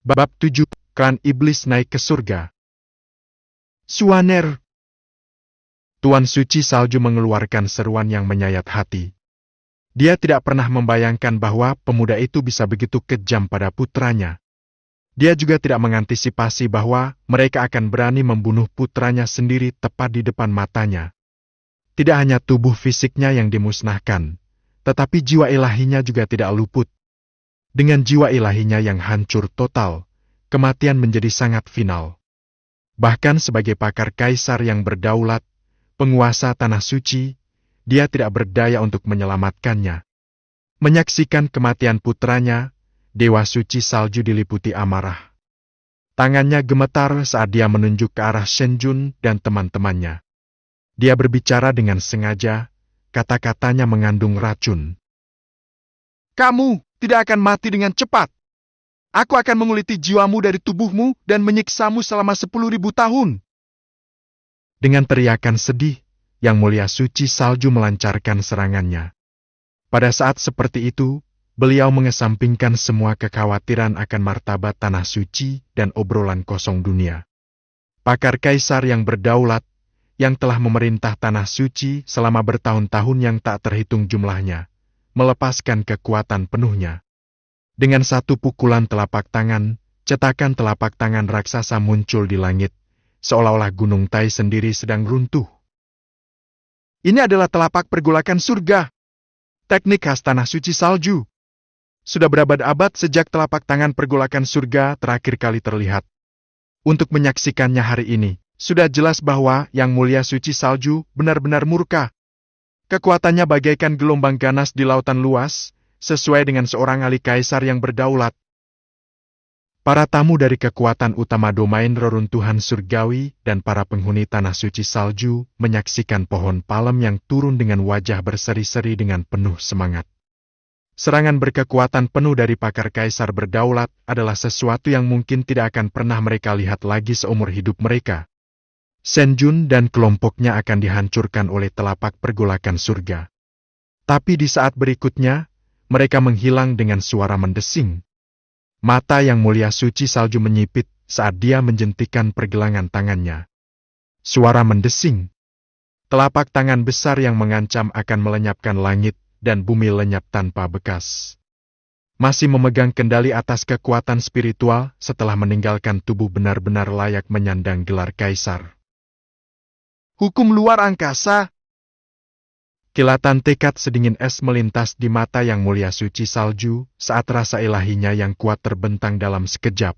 Bab 7, Klan Iblis naik ke surga. Suaner. Tuan Suci Salju mengeluarkan seruan yang menyayat hati. Dia tidak pernah membayangkan bahwa pemuda itu bisa begitu kejam pada putranya. Dia juga tidak mengantisipasi bahwa mereka akan berani membunuh putranya sendiri tepat di depan matanya. Tidak hanya tubuh fisiknya yang dimusnahkan, tetapi jiwa ilahinya juga tidak luput. Dengan jiwa ilahinya yang hancur total, kematian menjadi sangat final. Bahkan sebagai pakar kaisar yang berdaulat, penguasa tanah suci, dia tidak berdaya untuk menyelamatkannya. Menyaksikan kematian putranya, Dewa Suci Salju diliputi amarah. Tangannya gemetar saat dia menunjuk ke arah Shenjun dan teman-temannya. Dia berbicara dengan sengaja, kata-katanya mengandung racun. Kamu tidak akan mati dengan cepat. Aku akan menguliti jiwamu dari tubuhmu dan menyiksamu selama 10.000 tahun. Dengan teriakan sedih, Yang Mulia Suci Salju melancarkan serangannya. Pada saat seperti itu, beliau mengesampingkan semua kekhawatiran akan martabat tanah suci dan obrolan kosong dunia. Pakar kaisar yang berdaulat, yang telah memerintah tanah suci selama bertahun-tahun yang tak terhitung jumlahnya, melepaskan kekuatan penuhnya. Dengan satu pukulan telapak tangan, cetakan telapak tangan raksasa muncul di langit, seolah-olah Gunung Tai sendiri sedang runtuh. Ini adalah telapak pergolakan surga. Teknik khas tanah suci salju. Sudah berabad-abad sejak telapak tangan pergolakan surga terakhir kali terlihat. Untuk menyaksikannya hari ini, sudah jelas bahwa Yang Mulia Suci Salju benar-benar murka. Kekuatannya bagaikan gelombang ganas di lautan luas, sesuai dengan seorang ahli kaisar yang berdaulat. Para tamu dari kekuatan utama domain reruntuhan surgawi dan para penghuni tanah suci salju menyaksikan pohon palem yang turun dengan wajah berseri-seri dengan penuh semangat. Serangan berkekuatan penuh dari pakar kaisar berdaulat adalah sesuatu yang mungkin tidak akan pernah mereka lihat lagi seumur hidup mereka. Shenjun dan kelompoknya akan dihancurkan oleh telapak pergolakan surga. Tapi di saat berikutnya, mereka menghilang dengan suara mendesing. Mata Yang Mulia Suci Salju menyipit saat dia menjentikan pergelangan tangannya. Suara mendesing. Telapak tangan besar yang mengancam akan melenyapkan langit dan bumi lenyap tanpa bekas. Masih memegang kendali atas kekuatan spiritual setelah meninggalkan tubuh benar-benar layak menyandang gelar kaisar. Hukum luar angkasa. Kilatan tekad sedingin es melintas di mata Yang Mulia Suci Salju saat rasa ilahinya yang kuat terbentang dalam sekejap.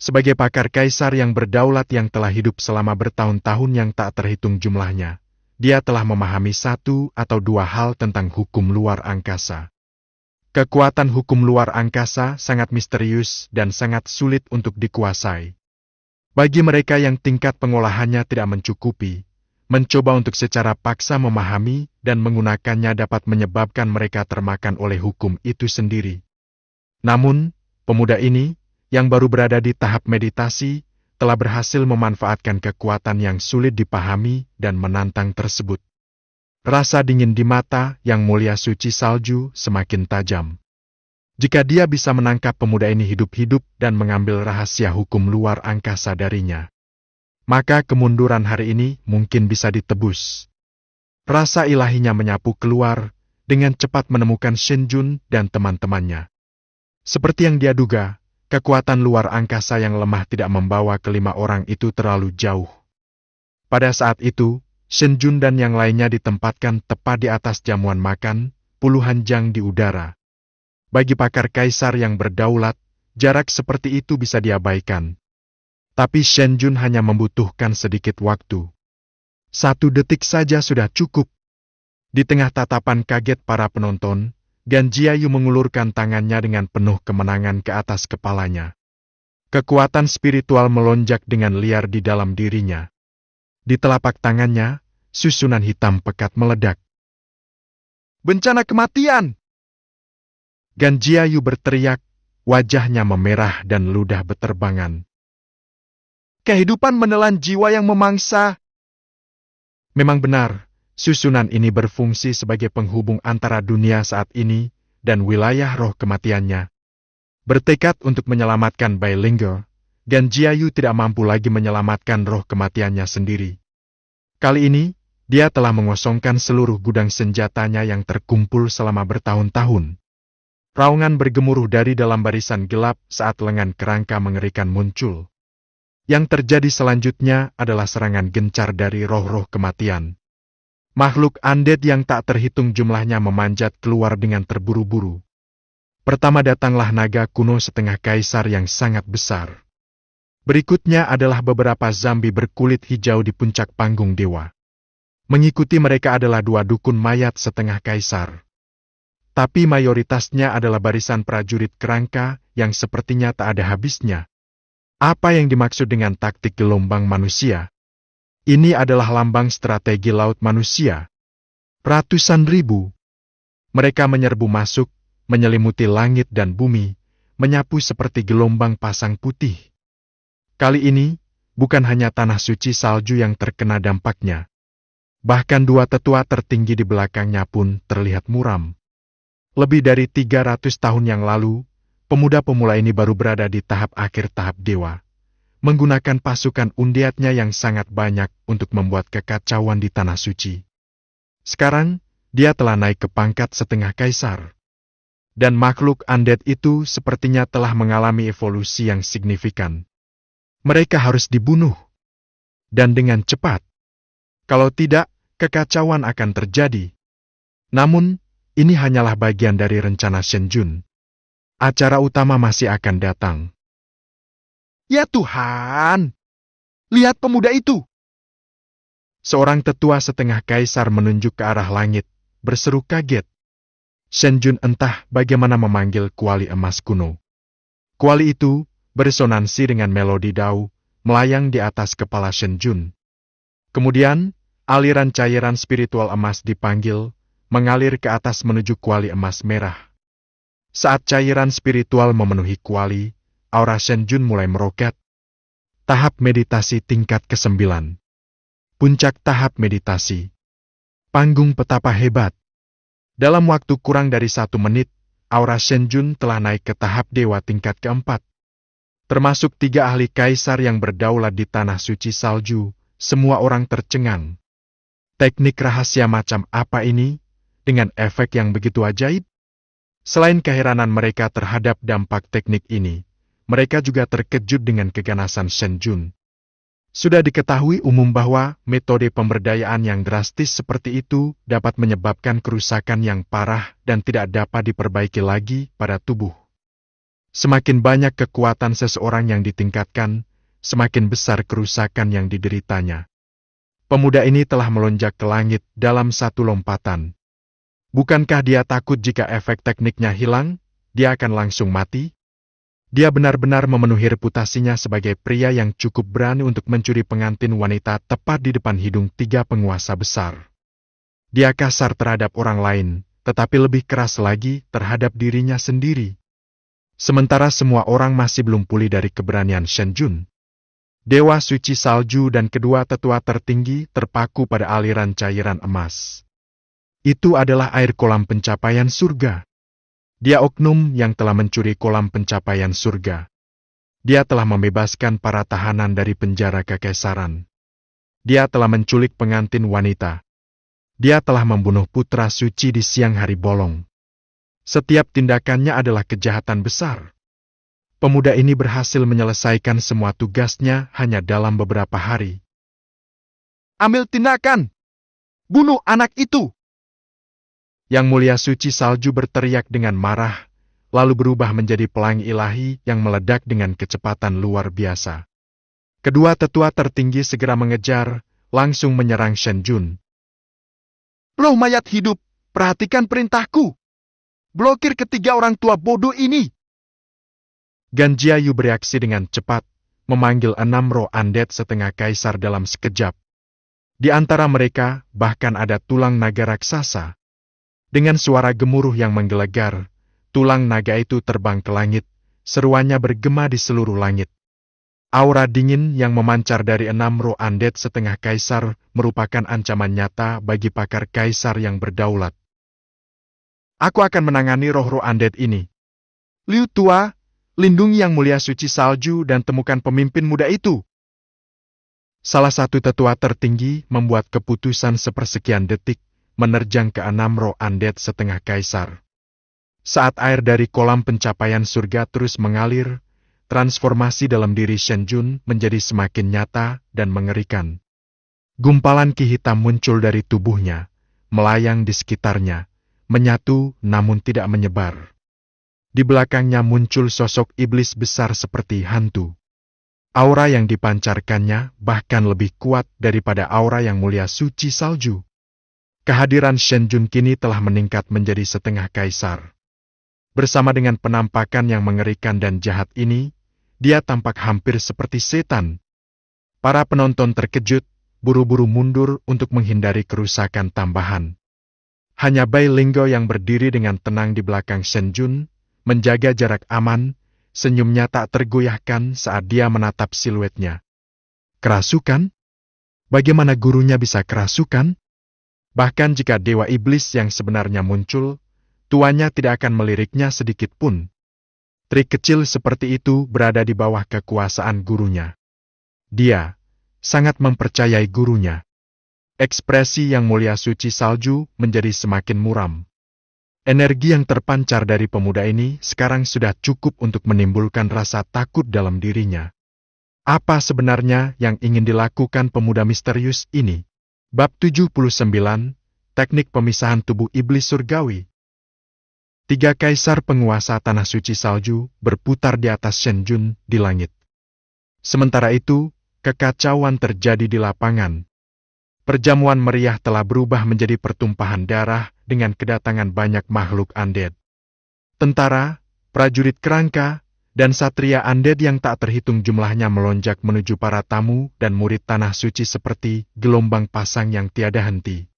Sebagai pakar kaisar yang berdaulat yang telah hidup selama bertahun-tahun yang tak terhitung jumlahnya, dia telah memahami satu atau dua hal tentang hukum luar angkasa. Kekuatan hukum luar angkasa sangat misterius dan sangat sulit untuk dikuasai. Bagi mereka yang tingkat pengolahannya tidak mencukupi, mencoba untuk secara paksa memahami dan menggunakannya dapat menyebabkan mereka termakan oleh hukum itu sendiri. Namun, pemuda ini, yang baru berada di tahap meditasi, telah berhasil memanfaatkan kekuatan yang sulit dipahami dan menantang tersebut. Rasa dingin di mata Yang Mulia Suci Salju semakin tajam. Jika dia bisa menangkap pemuda ini hidup-hidup dan mengambil rahasia hukum luar angkasa darinya, maka kemunduran hari ini mungkin bisa ditebus. Rasa ilahinya menyapu keluar, dengan cepat menemukan Shenjun dan teman-temannya. Seperti yang dia duga, kekuatan luar angkasa yang lemah tidak membawa kelima orang itu terlalu jauh. Pada saat itu, Shenjun dan yang lainnya ditempatkan tepat di atas jamuan makan, puluhan jang di udara. Bagi pakar kaisar yang berdaulat, jarak seperti itu bisa diabaikan. Tapi Shenjun hanya membutuhkan sedikit waktu. 1 detik saja sudah cukup. Di tengah tatapan kaget para penonton, Gan Jiayu mengulurkan tangannya dengan penuh kemenangan ke atas kepalanya. Kekuatan spiritual melonjak dengan liar di dalam dirinya. Di telapak tangannya, susunan hitam pekat meledak. Bencana kematian! Gan Jiayu berteriak, wajahnya memerah dan ludah beterbangan. Kehidupan menelan jiwa yang memangsa. Memang benar, susunan ini berfungsi sebagai penghubung antara dunia saat ini dan wilayah roh kematiannya. Bertekad untuk menyelamatkan Bai Lingge, Gan Jiayu tidak mampu lagi menyelamatkan roh kematiannya sendiri. Kali ini, dia telah mengosongkan seluruh gudang senjatanya yang terkumpul selama bertahun-tahun. Raungan bergemuruh dari dalam barisan gelap saat lengan kerangka mengerikan muncul. Yang terjadi selanjutnya adalah serangan gencar dari roh-roh kematian. Makhluk undead yang tak terhitung jumlahnya memanjat keluar dengan terburu-buru. Pertama datanglah naga kuno setengah kaisar yang sangat besar. Berikutnya adalah beberapa zombie berkulit hijau di puncak panggung dewa. Mengikuti mereka adalah dua dukun mayat setengah kaisar. Tapi mayoritasnya adalah barisan prajurit kerangka yang sepertinya tak ada habisnya. Apa yang dimaksud dengan taktik gelombang manusia? Ini adalah lambang strategi laut manusia. Ratusan ribu. Mereka menyerbu masuk, menyelimuti langit dan bumi, menyapu seperti gelombang pasang putih. Kali ini, bukan hanya tanah suci salju yang terkena dampaknya. Bahkan dua tetua tertinggi di belakangnya pun terlihat muram. Lebih dari 300 tahun yang lalu, pemuda-pemula ini baru berada di tahap akhir tahap dewa, menggunakan pasukan undeadnya yang sangat banyak untuk membuat kekacauan di tanah suci. Sekarang, dia telah naik ke pangkat setengah kaisar. Dan makhluk undead itu sepertinya telah mengalami evolusi yang signifikan. Mereka harus dibunuh. Dan dengan cepat. Kalau tidak, kekacauan akan terjadi. Namun, ini hanyalah bagian dari rencana Shen Jun. Acara utama masih akan datang. Ya Tuhan! Lihat pemuda itu! Seorang tetua setengah kaisar menunjuk ke arah langit, berseru kaget. Shen Jun entah bagaimana memanggil kuali emas kuno. Kuali itu beresonansi dengan melodi dao, melayang di atas kepala Shen Jun. Kemudian, aliran cairan spiritual emas dipanggil, mengalir ke atas menuju kuali emas merah. Saat cairan spiritual memenuhi kuali, aura Shen Jun mulai meroket. Tahap meditasi tingkat ke-9. Puncak tahap meditasi. Panggung petapa hebat. Dalam waktu kurang dari 1 menit, aura Shen Jun telah naik ke tahap dewa tingkat ke-4. Termasuk 3 ahli kaisar yang berdaulat di tanah suci salju, semua orang tercengang. Teknik rahasia macam apa ini, dengan efek yang begitu ajaib? Selain keheranan mereka terhadap dampak teknik ini, mereka juga terkejut dengan keganasan Shen Jun. Sudah diketahui umum bahwa metode pemberdayaan yang drastis seperti itu dapat menyebabkan kerusakan yang parah dan tidak dapat diperbaiki lagi pada tubuh. Semakin banyak kekuatan seseorang yang ditingkatkan, semakin besar kerusakan yang dideritanya. Pemuda ini telah melonjak ke langit dalam satu lompatan. Bukankah dia takut jika efek tekniknya hilang, dia akan langsung mati? Dia benar-benar memenuhi reputasinya sebagai pria yang cukup berani untuk mencuri pengantin wanita tepat di depan hidung 3 penguasa besar. Dia kasar terhadap orang lain, tetapi lebih keras lagi terhadap dirinya sendiri. Sementara semua orang masih belum pulih dari keberanian Shen Jun. Dewa suci salju dan kedua tetua tertinggi terpaku pada aliran cairan emas. Itu adalah air kolam pencapaian surga. Dia oknum yang telah mencuri kolam pencapaian surga. Dia telah membebaskan para tahanan dari penjara kekaisaran. Dia telah menculik pengantin wanita. Dia telah membunuh putra suci di siang hari bolong. Setiap tindakannya adalah kejahatan besar. Pemuda ini berhasil menyelesaikan semua tugasnya hanya dalam beberapa hari. Ambil tindakan! Bunuh anak itu! Yang Mulia Suci Salju berteriak dengan marah, lalu berubah menjadi pelangi ilahi yang meledak dengan kecepatan luar biasa. Kedua tetua tertinggi segera mengejar, langsung menyerang Shen Jun. Roh mayat hidup, perhatikan perintahku! Blokir ketiga orang tua bodoh ini! Gan Jiayu bereaksi dengan cepat, memanggil 6 roh undead setengah kaisar dalam sekejap. Di antara mereka, bahkan ada tulang naga raksasa. Dengan suara gemuruh yang menggelegar, tulang naga itu terbang ke langit, seruannya bergema di seluruh langit. Aura dingin yang memancar dari 6 roh undead setengah kaisar merupakan ancaman nyata bagi pakar kaisar yang berdaulat. Aku akan menangani roh-roh undead ini. Liu Tua, Lindungi Yang Mulia Suci Salju dan temukan pemimpin muda itu. Salah satu tetua tertinggi membuat keputusan sepersekian detik, menerjang ke 6 roh undead setengah kaisar. Saat air dari kolam pencapaian surga terus mengalir, transformasi dalam diri Shen Jun menjadi semakin nyata dan mengerikan. Gumpalan ki hitam muncul dari tubuhnya, melayang di sekitarnya, menyatu namun tidak menyebar. Di belakangnya muncul sosok iblis besar seperti hantu. Aura yang dipancarkannya bahkan lebih kuat daripada aura Yang Mulia Suci Salju. Kehadiran Shen Jun kini telah meningkat menjadi setengah kaisar. Bersama dengan penampakan yang mengerikan dan jahat ini, dia tampak hampir seperti setan. Para penonton terkejut, buru-buru mundur untuk menghindari kerusakan tambahan. Hanya Bai Linggo yang berdiri dengan tenang di belakang Shen Jun, menjaga jarak aman, senyumnya tak tergoyahkan saat dia menatap siluetnya. Kerasukan? Bagaimana gurunya bisa kerasukan? Bahkan jika Dewa Iblis yang sebenarnya muncul, tuannya tidak akan meliriknya sedikit pun. Trik kecil seperti itu berada di bawah kekuasaan gurunya. Dia sangat mempercayai gurunya. Ekspresi Yang Mulia Suci Salju menjadi semakin muram. Energi yang terpancar dari pemuda ini sekarang sudah cukup untuk menimbulkan rasa takut dalam dirinya. Apa sebenarnya yang ingin dilakukan pemuda misterius ini? Bab 79, Teknik Pemisahan Tubuh Iblis Surgawi. 3 kaisar penguasa Tanah Suci Salju berputar di atas Shen Jun di langit. Sementara itu, kekacauan terjadi di lapangan. Perjamuan meriah telah berubah menjadi pertumpahan darah dengan kedatangan banyak makhluk undead. Tentara, prajurit kerangka, dan satria undead yang tak terhitung jumlahnya melonjak menuju para tamu dan murid Tanah Suci seperti gelombang pasang yang tiada henti.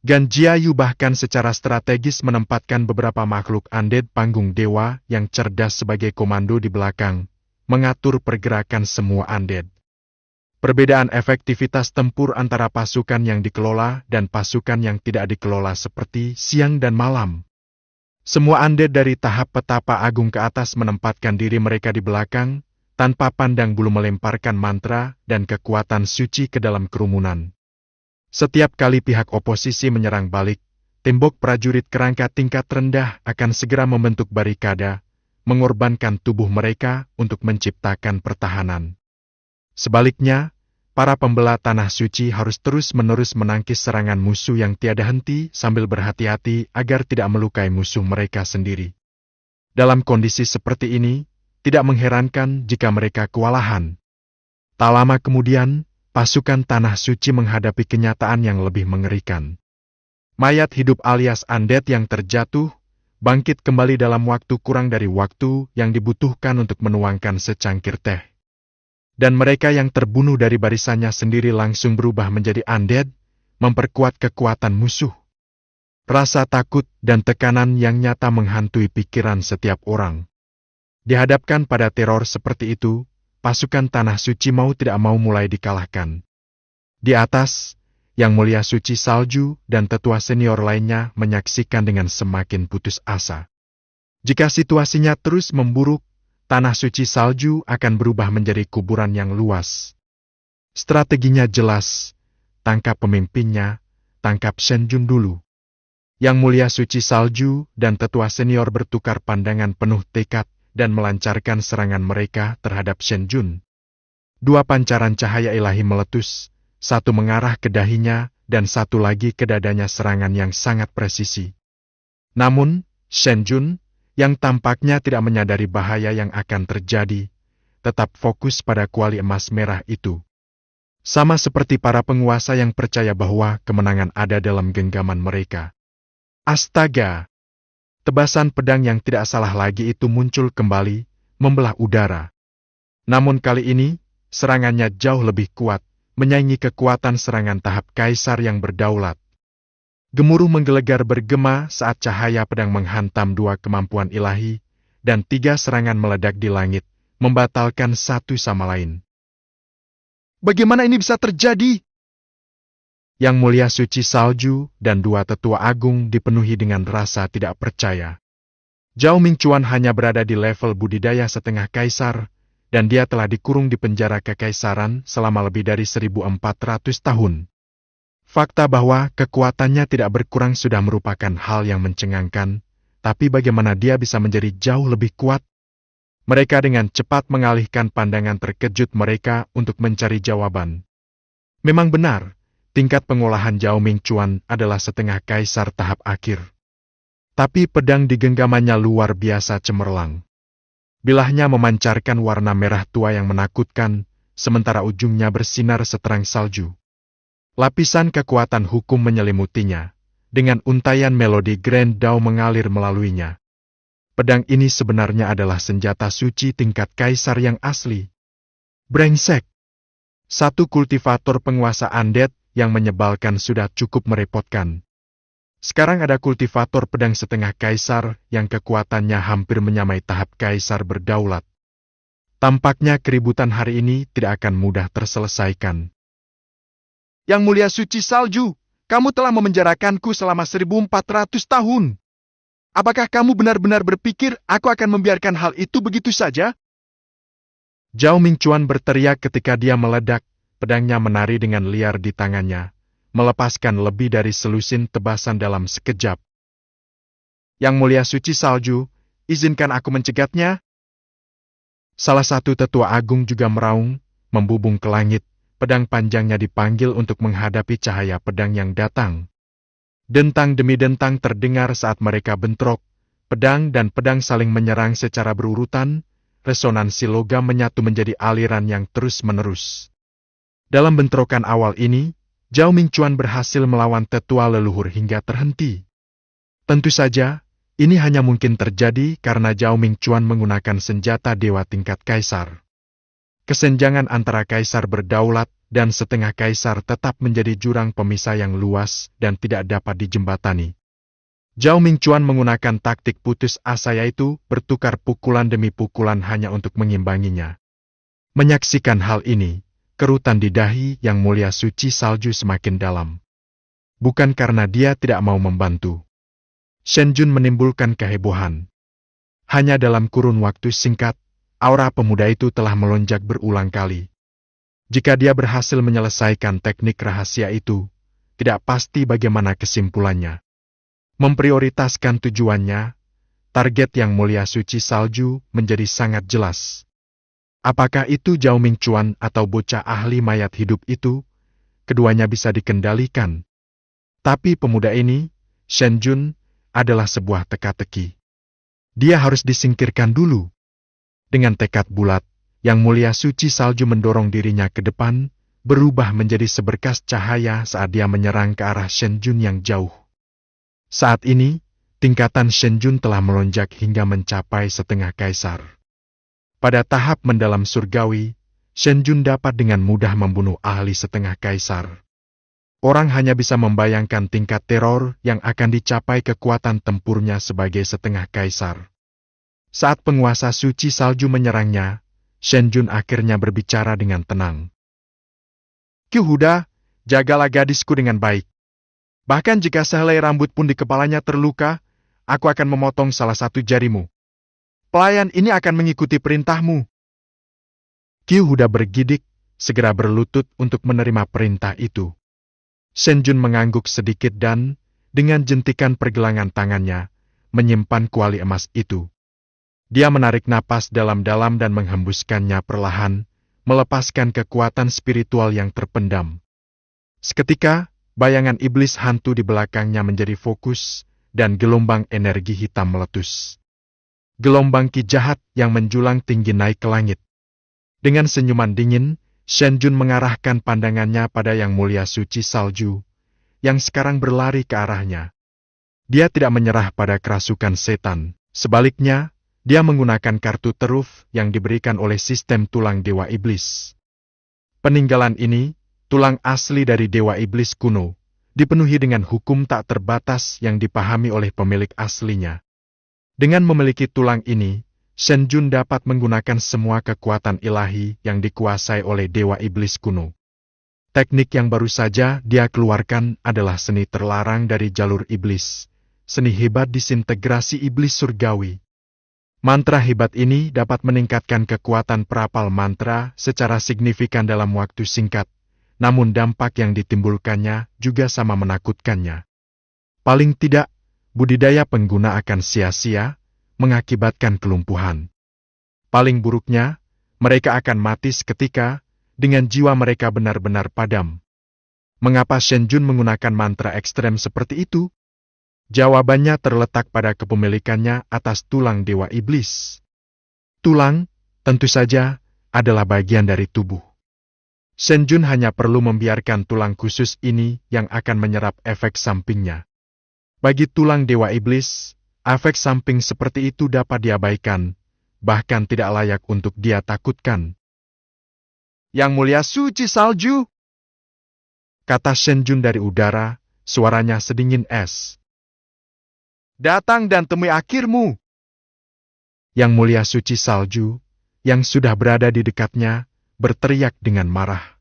Gan Jiayu bahkan secara strategis menempatkan beberapa makhluk undead panggung dewa yang cerdas sebagai komando di belakang, mengatur pergerakan semua undead. Perbedaan efektivitas tempur antara pasukan yang dikelola dan pasukan yang tidak dikelola seperti siang dan malam. Semua undead dari tahap petapa agung ke atas menempatkan diri mereka di belakang, tanpa pandang bulu melemparkan mantra dan kekuatan suci ke dalam kerumunan. Setiap kali pihak oposisi menyerang balik, tembok prajurit kerangka tingkat rendah akan segera membentuk barikada, mengorbankan tubuh mereka untuk menciptakan pertahanan. Sebaliknya, para pembela Tanah Suci harus terus-menerus menangkis serangan musuh yang tiada henti sambil berhati-hati agar tidak melukai musuh mereka sendiri. Dalam kondisi seperti ini, tidak mengherankan jika mereka kewalahan. Tak lama kemudian, pasukan Tanah Suci menghadapi kenyataan yang lebih mengerikan. Mayat hidup alias undead yang terjatuh, bangkit kembali dalam waktu kurang dari waktu yang dibutuhkan untuk menuangkan secangkir teh. Dan mereka yang terbunuh dari barisannya sendiri langsung berubah menjadi undead, memperkuat kekuatan musuh. Rasa takut dan tekanan yang nyata menghantui pikiran setiap orang. Dihadapkan pada teror seperti itu, pasukan Tanah Suci mau tidak mau mulai dikalahkan. Di atas, Yang Mulia Suci Salju dan tetua senior lainnya menyaksikan dengan semakin putus asa. Jika situasinya terus memburuk, Tanah Suci Salju akan berubah menjadi kuburan yang luas. Strateginya jelas, tangkap pemimpinnya, tangkap Shen Jun dulu. Yang Mulia Suci Salju dan tetua senior bertukar pandangan penuh tekad dan melancarkan serangan mereka terhadap Shen Jun. 2 pancaran cahaya ilahi meletus, satu mengarah ke dahinya dan satu lagi ke dadanya, serangan yang sangat presisi. Namun, Shen Jun, yang tampaknya tidak menyadari bahaya yang akan terjadi, tetap fokus pada kuali emas merah itu. Sama seperti para penguasa yang percaya bahwa kemenangan ada dalam genggaman mereka. Astaga! Tebasan pedang yang tidak salah lagi itu muncul kembali, membelah udara. Namun kali ini, serangannya jauh lebih kuat, menyaingi kekuatan serangan tahap kaisar yang berdaulat. Gemuruh menggelegar bergema saat cahaya pedang menghantam 2 kemampuan ilahi, dan 3 serangan meledak di langit, membatalkan satu sama lain. Bagaimana ini bisa terjadi? Yang Mulia Suci Salju dan 2 tetua agung dipenuhi dengan rasa tidak percaya. Zhao Mingchuan hanya berada di level budidaya setengah kaisar, dan dia telah dikurung di penjara kekaisaran selama lebih dari 1400 tahun. Fakta bahwa kekuatannya tidak berkurang sudah merupakan hal yang mencengangkan, tapi bagaimana dia bisa menjadi jauh lebih kuat? Mereka dengan cepat mengalihkan pandangan terkejut mereka untuk mencari jawaban. Memang benar, tingkat pengolahan Zhao Mingchuan adalah setengah kaisar tahap akhir. Tapi pedang di genggamannya luar biasa cemerlang. Bilahnya memancarkan warna merah tua yang menakutkan, sementara ujungnya bersinar seterang salju. Lapisan kekuatan hukum menyelimutinya, dengan untaian melodi Grand Dao mengalir melaluinya. Pedang ini sebenarnya adalah senjata suci tingkat kaisar yang asli. Brengsek! Satu kultivator penguasa undead yang menyebalkan sudah cukup merepotkan. Sekarang ada kultivator pedang setengah kaisar yang kekuatannya hampir menyamai tahap kaisar berdaulat. Tampaknya keributan hari ini tidak akan mudah terselesaikan. Yang Mulia Suci Salju, kamu telah memenjarakanku selama 1400 tahun. Apakah kamu benar-benar berpikir aku akan membiarkan hal itu begitu saja? Zhao Mingchuan berteriak ketika dia meledak, pedangnya menari dengan liar di tangannya, melepaskan lebih dari selusin tebasan dalam sekejap. Yang Mulia Suci Salju, izinkan aku mencegatnya. Salah satu tetua agung juga meraung, membubung ke langit, pedang panjangnya dipanggil untuk menghadapi cahaya pedang yang datang. Dentang demi dentang terdengar saat mereka bentrok, pedang dan pedang saling menyerang secara berurutan, resonansi logam menyatu menjadi aliran yang terus-menerus. Dalam bentrokan awal ini, Zhao Mingchuan berhasil melawan tetua leluhur hingga terhenti. Tentu saja, ini hanya mungkin terjadi karena Zhao Mingchuan menggunakan senjata dewa tingkat kaisar. Kesenjangan antara kaisar berdaulat dan setengah kaisar tetap menjadi jurang pemisah yang luas dan tidak dapat dijembatani. Zhao Mingchuan menggunakan taktik putus asa yaitu bertukar pukulan demi pukulan hanya untuk mengimbanginya. Menyaksikan hal ini, kerutan di dahi Yang Mulia Suci Salju semakin dalam. Bukan karena dia tidak mau membantu. Shen Jun menimbulkan kehebohan. Hanya dalam kurun waktu singkat, aura pemuda itu telah melonjak berulang kali. Jika dia berhasil menyelesaikan teknik rahasia itu, tidak pasti bagaimana kesimpulannya. Memprioritaskan tujuannya, target Yang Mulia Suci Salju menjadi sangat jelas. Apakah itu Zhao Mingchuan atau bocah ahli mayat hidup itu? Keduanya bisa dikendalikan. Tapi pemuda ini, Shen Jun, adalah sebuah teka-teki. Dia harus disingkirkan dulu. Dengan tekad bulat, Yang Mulia Suci Salju mendorong dirinya ke depan, berubah menjadi seberkas cahaya saat dia menyerang ke arah Shen Jun yang jauh. Saat ini, tingkatan Shen Jun telah melonjak hingga mencapai setengah kaisar. Pada tahap mendalam surgawi, Shen Jun dapat dengan mudah membunuh ahli setengah kaisar. Orang hanya bisa membayangkan tingkat teror yang akan dicapai kekuatan tempurnya sebagai setengah kaisar. Saat penguasa suci salju menyerangnya, Shen Jun akhirnya berbicara dengan tenang. Qu Huda, jagalah gadisku dengan baik. Bahkan jika sehelai rambut pun di kepalanya terluka, aku akan memotong salah satu jarimu. Pelayan ini akan mengikuti perintahmu. Qu Huda bergidik, segera berlutut untuk menerima perintah itu. Shen Jun mengangguk sedikit dan, dengan jentikan pergelangan tangannya, menyimpan kuali emas itu. Dia menarik napas dalam-dalam dan menghembuskannya perlahan, melepaskan kekuatan spiritual yang terpendam. Seketika, bayangan iblis hantu di belakangnya menjadi fokus, dan gelombang energi hitam meletus. Gelombang ki jahat yang menjulang tinggi naik ke langit. Dengan senyuman dingin, Shen Jun mengarahkan pandangannya pada Yang Mulia Suci Salju, yang sekarang berlari ke arahnya. Dia tidak menyerah pada kerasukan setan, sebaliknya, dia menggunakan kartu teruf yang diberikan oleh sistem tulang Dewa Iblis. Peninggalan ini, tulang asli dari Dewa Iblis kuno, dipenuhi dengan hukum tak terbatas yang dipahami oleh pemilik aslinya. Dengan memiliki tulang ini, Shen Jun dapat menggunakan semua kekuatan ilahi yang dikuasai oleh Dewa Iblis kuno. Teknik yang baru saja dia keluarkan adalah seni terlarang dari jalur iblis, seni hebat disintegrasi iblis surgawi, Mantra hebat ini dapat meningkatkan kekuatan perapal mantra secara signifikan dalam waktu singkat, namun dampak yang ditimbulkannya juga sama menakutkannya. Paling tidak, budidaya pengguna akan sia-sia, mengakibatkan kelumpuhan. Paling buruknya, mereka akan mati seketika, dengan jiwa mereka benar-benar padam. Mengapa Shen Jun menggunakan mantra ekstrem seperti itu? Jawabannya terletak pada kepemilikannya atas tulang Dewa Iblis. Tulang, tentu saja, adalah bagian dari tubuh. Shen Jun hanya perlu membiarkan tulang khusus ini yang akan menyerap efek sampingnya. Bagi tulang Dewa Iblis, efek samping seperti itu dapat diabaikan, bahkan tidak layak untuk dia takutkan. Yang Mulia Suci Salju, kata Shen Jun dari udara, suaranya sedingin es. Datang dan temui akhirmu. Yang Mulia Suci Salju, yang sudah berada di dekatnya, berteriak dengan marah.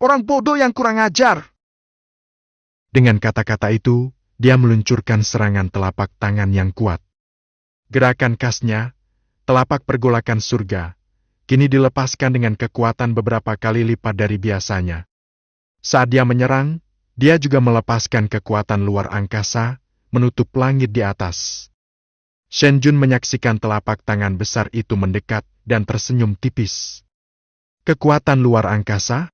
Orang bodoh yang kurang ajar. Dengan kata-kata itu, dia meluncurkan serangan telapak tangan yang kuat. Gerakan khasnya, telapak pergolakan surga, kini dilepaskan dengan kekuatan beberapa kali lipat dari biasanya. Saat dia menyerang, dia juga melepaskan kekuatan luar angkasa, menutup langit di atas. Shen Jun menyaksikan telapak tangan besar itu mendekat dan tersenyum tipis. Kekuatan luar angkasa?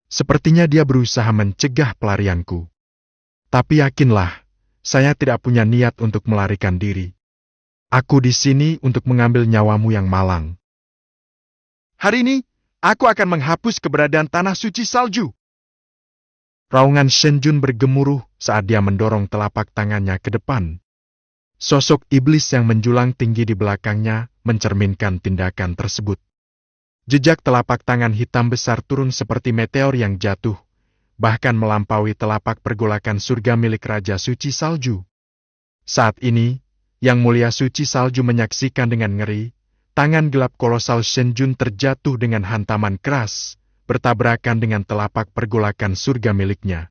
Sepertinya dia berusaha mencegah pelarianku. Tapi yakinlah, saya tidak punya niat untuk melarikan diri. Aku di sini untuk mengambil nyawamu yang malang. Hari ini, aku akan menghapus keberadaan tanah suci salju. Raungan Shen Jun bergemuruh saat dia mendorong telapak tangannya ke depan. Sosok iblis yang menjulang tinggi di belakangnya mencerminkan tindakan tersebut. Jejak telapak tangan hitam besar turun seperti meteor yang jatuh, bahkan melampaui telapak pergolakan surga milik Raja Suci Salju. Saat ini, Yang Mulia Suci Salju menyaksikan dengan ngeri, tangan gelap kolosal Shen Jun terjatuh dengan hantaman keras, bertabrakan dengan telapak pergolakan surga miliknya.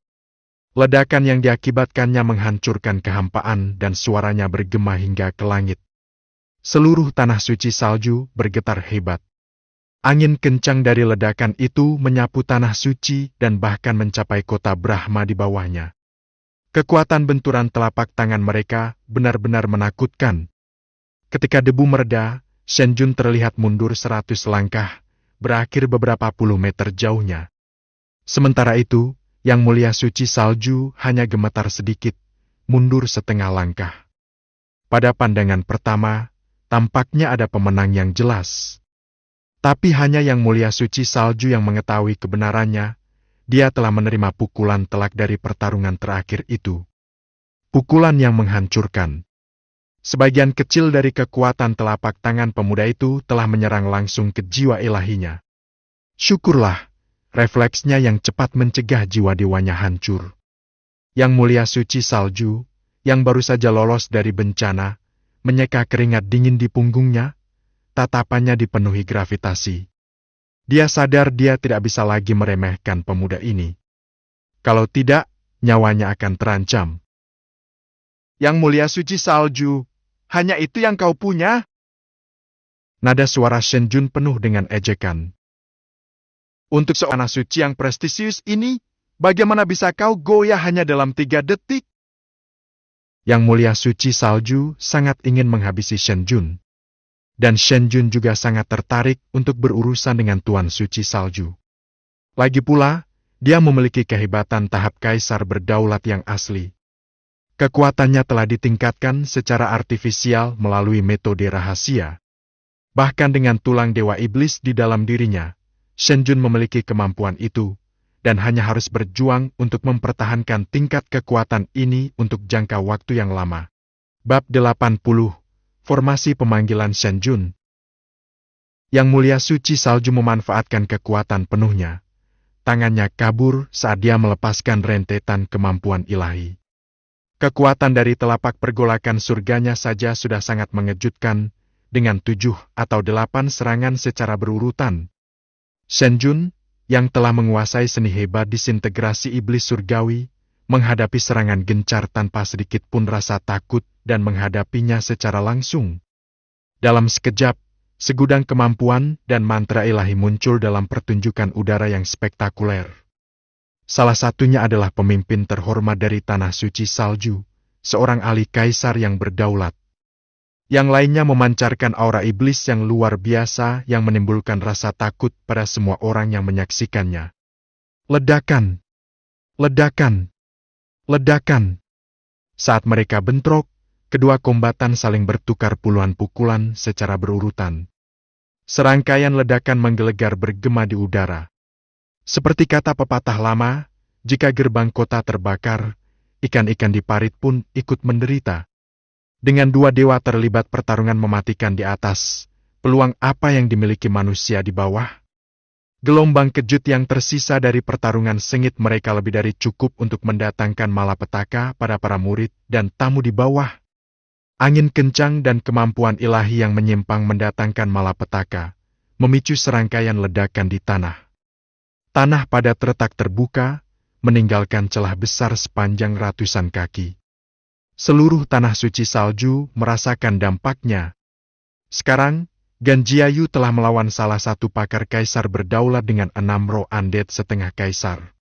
Ledakan yang diakibatkannya menghancurkan kehampaan dan suaranya bergema hingga ke langit. Seluruh tanah suci salju bergetar hebat. Angin kencang dari ledakan itu menyapu tanah suci dan bahkan mencapai kota Brahma di bawahnya. Kekuatan benturan telapak tangan mereka benar-benar menakutkan. Ketika debu mereda, Shen Jun terlihat mundur 100 langkah, berakhir beberapa puluh meter jauhnya. Sementara itu, Yang Mulia Suci Salju hanya gemetar sedikit, mundur setengah langkah. Pada pandangan pertama, tampaknya ada pemenang yang jelas. Tapi hanya Yang Mulia Suci Salju yang mengetahui kebenarannya, dia telah menerima pukulan telak dari pertarungan terakhir itu. Pukulan yang menghancurkan. Sebagian kecil dari kekuatan telapak tangan pemuda itu telah menyerang langsung ke jiwa ilahinya. Syukurlah, refleksnya yang cepat mencegah jiwa dewanya hancur. Yang Mulia Suci Salju, yang baru saja lolos dari bencana, menyeka keringat dingin di punggungnya, tatapannya dipenuhi gravitasi. Dia sadar dia tidak bisa lagi meremehkan pemuda ini. Kalau tidak, nyawanya akan terancam. Yang Mulia Suci Salju, hanya itu yang kau punya? Nada suara Shen Jun penuh dengan ejekan. Untuk seorang suci yang prestisius ini, bagaimana bisa kau goyah hanya dalam 3 detik? Yang Mulia Suci Salju sangat ingin menghabisi Shen Jun. Dan Shen Jun juga sangat tertarik untuk berurusan dengan Tuan Suci Salju. Lagi pula, dia memiliki kehebatan tahap kaisar berdaulat yang asli. Kekuatannya telah ditingkatkan secara artifisial melalui metode rahasia. Bahkan dengan tulang Dewa Iblis di dalam dirinya, Shen Jun memiliki kemampuan itu, dan hanya harus berjuang untuk mempertahankan tingkat kekuatan ini untuk jangka waktu yang lama. Bab 80. Formasi pemanggilan Shen Jun. Yang Mulia Suci Salju memanfaatkan kekuatan penuhnya. Tangannya kabur saat dia melepaskan rentetan kemampuan ilahi. Kekuatan dari telapak pergolakan surganya saja sudah sangat mengejutkan, dengan 7 atau 8 serangan secara berurutan. Shen Jun, yang telah menguasai seni hebat disintegrasi iblis surgawi, menghadapi serangan gencar tanpa sedikit pun rasa takut dan menghadapinya secara langsung. Dalam sekejap, segudang kemampuan dan mantra ilahi muncul dalam pertunjukan udara yang spektakuler. Salah satunya adalah pemimpin terhormat dari Tanah Suci Salju, seorang ahli kaisar yang berdaulat. Yang lainnya memancarkan aura iblis yang luar biasa yang menimbulkan rasa takut pada semua orang yang menyaksikannya. Ledakan! Ledakan! Ledakan! Saat mereka bentrok, kedua kombatan saling bertukar puluhan pukulan secara berurutan. Serangkaian ledakan menggelegar bergema di udara. Seperti kata pepatah lama, jika gerbang kota terbakar, ikan-ikan di parit pun ikut menderita. Dengan dua dewa terlibat pertarungan mematikan di atas, peluang apa yang dimiliki manusia di bawah? Gelombang kejut yang tersisa dari pertarungan sengit mereka lebih dari cukup untuk mendatangkan malapetaka pada para murid dan tamu di bawah. Angin kencang dan kemampuan ilahi yang menyimpang mendatangkan malapetaka, memicu serangkaian ledakan di tanah. Tanah padat retak terbuka, meninggalkan celah besar sepanjang ratusan kaki. Seluruh tanah suci salju merasakan dampaknya. Sekarang, Ganjiayu telah melawan salah satu pakar kaisar berdaulat dengan 6 roh undead setengah kaisar.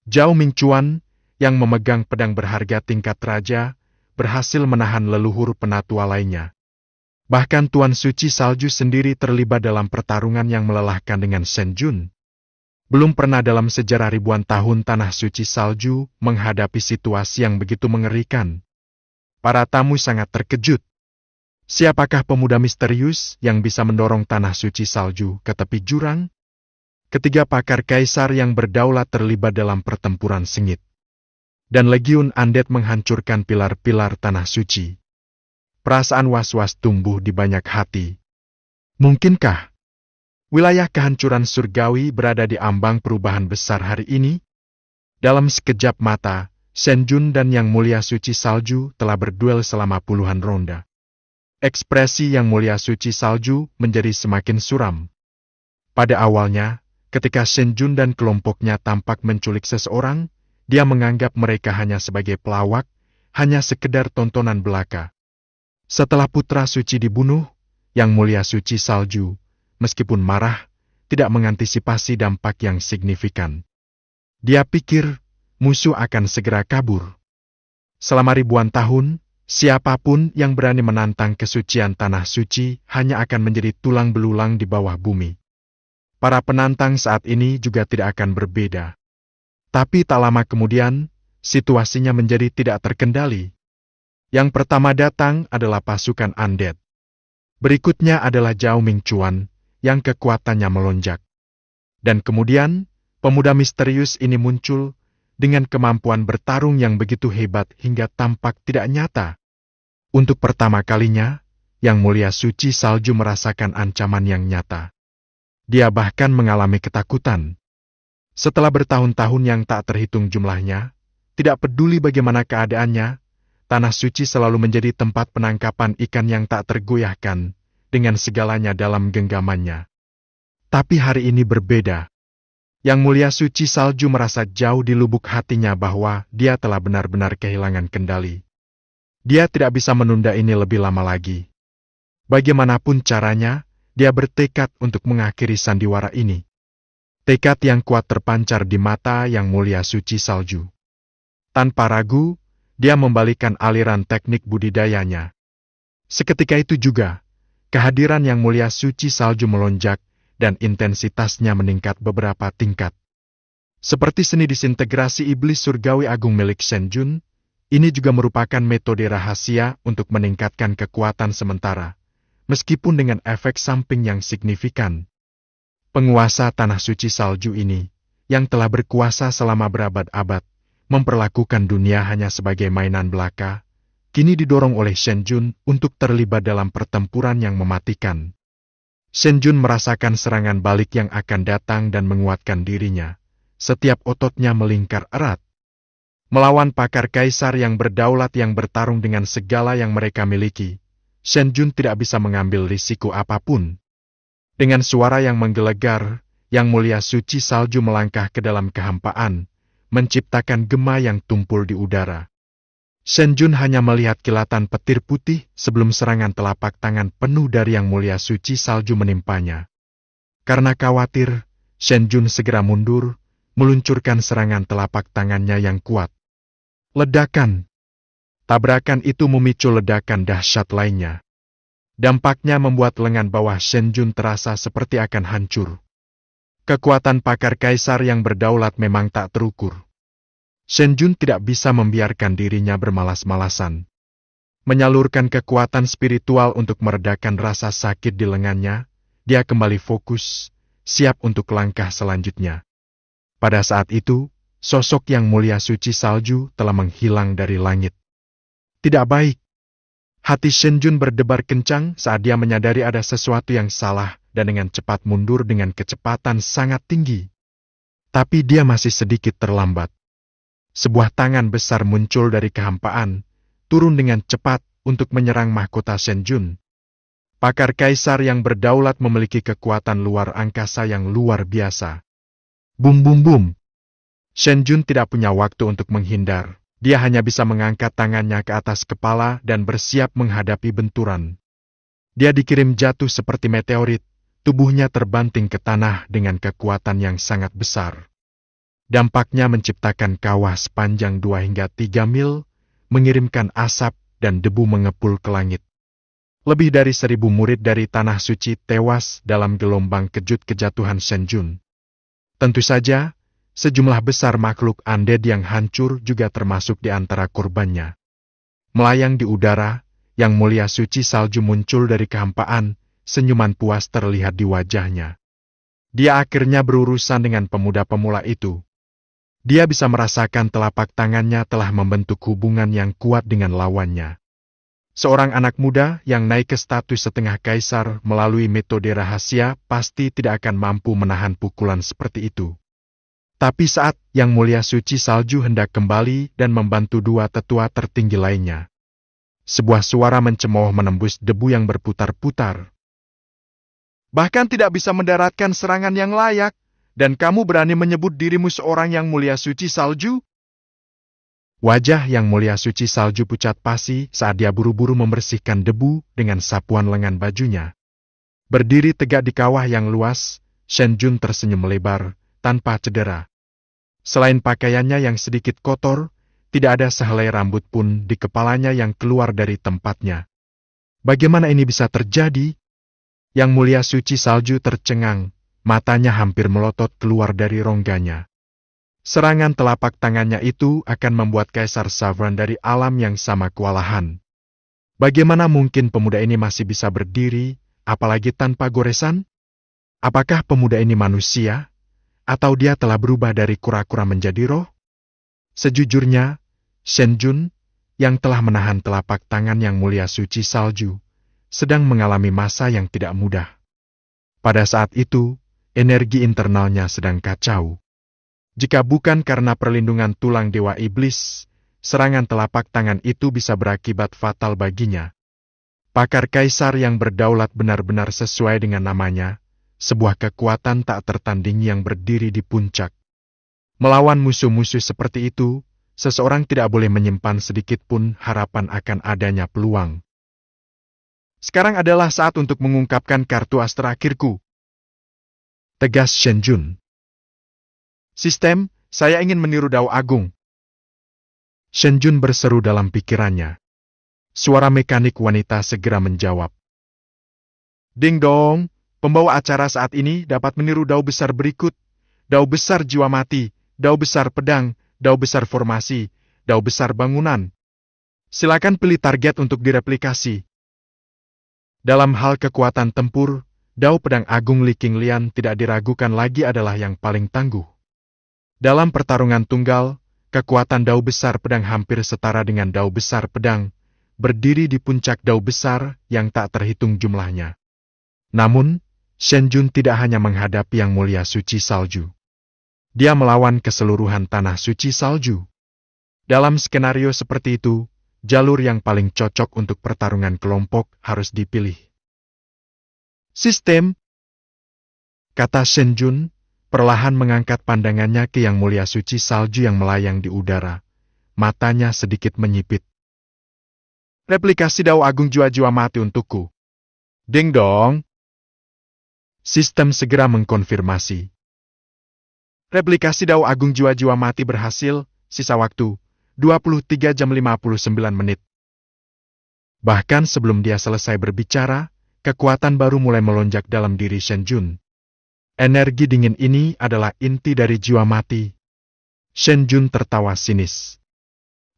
Zhao Mingchuan, yang memegang pedang berharga tingkat raja, berhasil menahan leluhur penatua lainnya. Bahkan Tuan Suci Salju sendiri terlibat dalam pertarungan yang melelahkan dengan Shen Jun. Belum pernah dalam sejarah ribuan tahun Tanah Suci Salju menghadapi situasi yang begitu mengerikan. Para tamu sangat terkejut. Siapakah pemuda misterius yang bisa mendorong Tanah Suci Salju ke tepi jurang? Ketiga pakar kaisar yang berdaulat terlibat dalam pertempuran sengit. Dan legiun undead menghancurkan pilar-pilar Tanah Suci. Perasaan was-was tumbuh di banyak hati. Mungkinkah wilayah kehancuran surgawi berada di ambang perubahan besar hari ini? Dalam sekejap mata, Shen Jun dan Yang Mulia Suci Salju telah berduel selama puluhan ronda. Ekspresi Yang Mulia Suci Salju menjadi semakin suram. Pada awalnya, ketika Shen Jun dan kelompoknya tampak menculik seseorang, dia menganggap mereka hanya sebagai pelawak, hanya sekedar tontonan belaka. Setelah putra suci dibunuh, Yang Mulia Suci Salju, meskipun marah, tidak mengantisipasi dampak yang signifikan. Dia pikir musuh akan segera kabur. Selama ribuan tahun, siapapun yang berani menantang kesucian Tanah Suci hanya akan menjadi tulang belulang di bawah bumi. Para penantang saat ini juga tidak akan berbeda. Tapi tak lama kemudian, situasinya menjadi tidak terkendali. Yang pertama datang adalah pasukan undead. Berikutnya adalah Zhao Mingchuan, yang kekuatannya melonjak. Dan kemudian, pemuda misterius ini muncul, dengan kemampuan bertarung yang begitu hebat hingga tampak tidak nyata. Untuk pertama kalinya, Yang Mulia Suci Salju merasakan ancaman yang nyata. Dia bahkan mengalami ketakutan. Setelah bertahun-tahun yang tak terhitung jumlahnya, tidak peduli bagaimana keadaannya, Tanah Suci selalu menjadi tempat penangkapan ikan yang tak tergoyahkan, dengan segalanya dalam genggamannya. Tapi hari ini berbeda. Yang Mulia Suci Salju merasa jauh di lubuk hatinya bahwa dia telah benar-benar kehilangan kendali. Dia tidak bisa menunda ini lebih lama lagi. Bagaimanapun caranya, dia bertekad untuk mengakhiri sandiwara ini. Tekad yang kuat terpancar di mata Yang Mulia Suci Salju. Tanpa ragu, dia membalikan aliran teknik budidayanya. Seketika itu juga, kehadiran Yang Mulia Suci Salju melonjak, dan intensitasnya meningkat beberapa tingkat. Seperti seni disintegrasi iblis surgawi agung milik Shen Jun, ini juga merupakan metode rahasia untuk meningkatkan kekuatan sementara, meskipun dengan efek samping yang signifikan. Penguasa Tanah Suci Salju ini, yang telah berkuasa selama berabad-abad, memperlakukan dunia hanya sebagai mainan belaka, kini didorong oleh Shen Jun untuk terlibat dalam pertempuran yang mematikan. Shen Jun merasakan serangan balik yang akan datang dan menguatkan dirinya. Setiap ototnya melingkar erat. Melawan pakar kaisar yang berdaulat yang bertarung dengan segala yang mereka miliki, Shen Jun tidak bisa mengambil risiko apapun. Dengan suara yang menggelegar, Yang Mulia Suci Salju melangkah ke dalam kehampaan, menciptakan gema yang tumpul di udara. Shen Jun hanya melihat kilatan petir putih sebelum serangan telapak tangan penuh dari Yang Mulia Suci Salju menimpanya. Karena khawatir, Shen Jun segera mundur, meluncurkan serangan telapak tangannya yang kuat. Ledakan! Tabrakan itu memicu ledakan dahsyat lainnya. Dampaknya membuat lengan bawah Shen Jun terasa seperti akan hancur. Kekuatan pakar kaisar yang berdaulat memang tak terukur. Shen Jun tidak bisa membiarkan dirinya bermalas-malasan. Menyalurkan kekuatan spiritual untuk meredakan rasa sakit di lengannya, dia kembali fokus, siap untuk langkah selanjutnya. Pada saat itu, sosok Yang Mulia Suci Salju telah menghilang dari langit. Tidak baik. Hati Shen Jun berdebar kencang saat dia menyadari ada sesuatu yang salah dan dengan cepat mundur dengan kecepatan sangat tinggi. Tapi dia masih sedikit terlambat. Sebuah tangan besar muncul dari kehampaan, turun dengan cepat untuk menyerang mahkota Shen Jun. Pakar kaisar yang berdaulat memiliki kekuatan luar angkasa yang luar biasa. Bum bum bum. Shen Jun tidak punya waktu untuk menghindar. Dia hanya bisa mengangkat tangannya ke atas kepala dan bersiap menghadapi benturan. Dia dikirim jatuh seperti meteorit, tubuhnya terbanting ke tanah dengan kekuatan yang sangat besar. Dampaknya menciptakan kawah sepanjang 2 hingga 3 mil, mengirimkan asap dan debu mengepul ke langit. Lebih dari 1.000 murid dari Tanah Suci tewas dalam gelombang kejut kejatuhan Shen Jun. Tentu saja, sejumlah besar makhluk undead yang hancur juga termasuk di antara korbannya. Melayang di udara, Yang Mulia Suci Salju muncul dari kehampaan, senyuman puas terlihat di wajahnya. Dia akhirnya berurusan dengan pemuda pemula itu. Dia bisa merasakan telapak tangannya telah membentuk hubungan yang kuat dengan lawannya. Seorang anak muda yang naik ke status setengah kaisar melalui metode rahasia pasti tidak akan mampu menahan pukulan seperti itu. Tapi saat Yang Mulia Suci Salju hendak kembali dan membantu dua tetua tertinggi lainnya, sebuah suara mencemooh menembus debu yang berputar-putar. Bahkan tidak bisa mendaratkan serangan yang layak. Dan kamu berani menyebut dirimu seorang Yang Mulia Suci Salju? Wajah Yang Mulia Suci Salju pucat pasi saat dia buru-buru membersihkan debu dengan sapuan lengan bajunya. Berdiri tegak di kawah yang luas, Shen Jun tersenyum lebar, tanpa cedera. Selain pakaiannya yang sedikit kotor, tidak ada sehelai rambut pun di kepalanya yang keluar dari tempatnya. Bagaimana ini bisa terjadi? Yang Mulia Suci Salju tercengang. Matanya hampir melotot keluar dari rongganya. Serangan telapak tangannya itu akan membuat Kaisar Savran dari alam yang sama kewalahan. Bagaimana mungkin pemuda ini masih bisa berdiri, apalagi tanpa goresan? Apakah pemuda ini manusia? Atau dia telah berubah dari kura-kura menjadi roh? Sejujurnya, Shen Jun, yang telah menahan telapak tangan Yang Mulia Suci Salju, sedang mengalami masa yang tidak mudah. Pada saat itu, energi internalnya sedang kacau. Jika bukan karena perlindungan tulang Dewa Iblis, serangan telapak tangan itu bisa berakibat fatal baginya. Pakar kaisar yang berdaulat benar-benar sesuai dengan namanya, sebuah kekuatan tak tertandingi yang berdiri di puncak. Melawan musuh-musuh seperti itu, seseorang tidak boleh menyimpan sedikit pun harapan akan adanya peluang. Sekarang adalah saat untuk mengungkapkan kartu as terakhirku. Tegas Shen Jun. Sistem, saya ingin meniru Dao Agung. Shen Jun berseru dalam pikirannya. Suara mekanik wanita segera menjawab. Ding dong, pembawa acara saat ini dapat meniru Dao besar berikut. Dao besar jiwa mati, Dao besar pedang, Dao besar formasi, Dao besar bangunan. Silakan pilih target untuk direplikasi. Dalam hal kekuatan tempur, Dao Pedang Agung Li Qinglian tidak diragukan lagi adalah yang paling tangguh. Dalam pertarungan tunggal, kekuatan Dao besar pedang hampir setara dengan Dao besar pedang, berdiri di puncak Dao besar yang tak terhitung jumlahnya. Namun, Shen Jun tidak hanya menghadapi Yang Mulia Suci Salju. Dia melawan keseluruhan Tanah Suci Salju. Dalam skenario seperti itu, jalur yang paling cocok untuk pertarungan kelompok harus dipilih. Sistem, kata Shen Jun, perlahan mengangkat pandangannya ke Yang Mulia Suci Salju yang melayang di udara. Matanya sedikit menyipit. Replikasi Dao Agung Jua-Jua mati untukku. Ding dong. Sistem segera mengkonfirmasi. Replikasi Dao Agung Jua-Jua mati berhasil, sisa waktu 23 jam 59 menit. Bahkan sebelum dia selesai berbicara, kekuatan baru mulai melonjak dalam diri Shen Jun. Energi dingin ini adalah inti dari jiwa mati. Shen Jun tertawa sinis.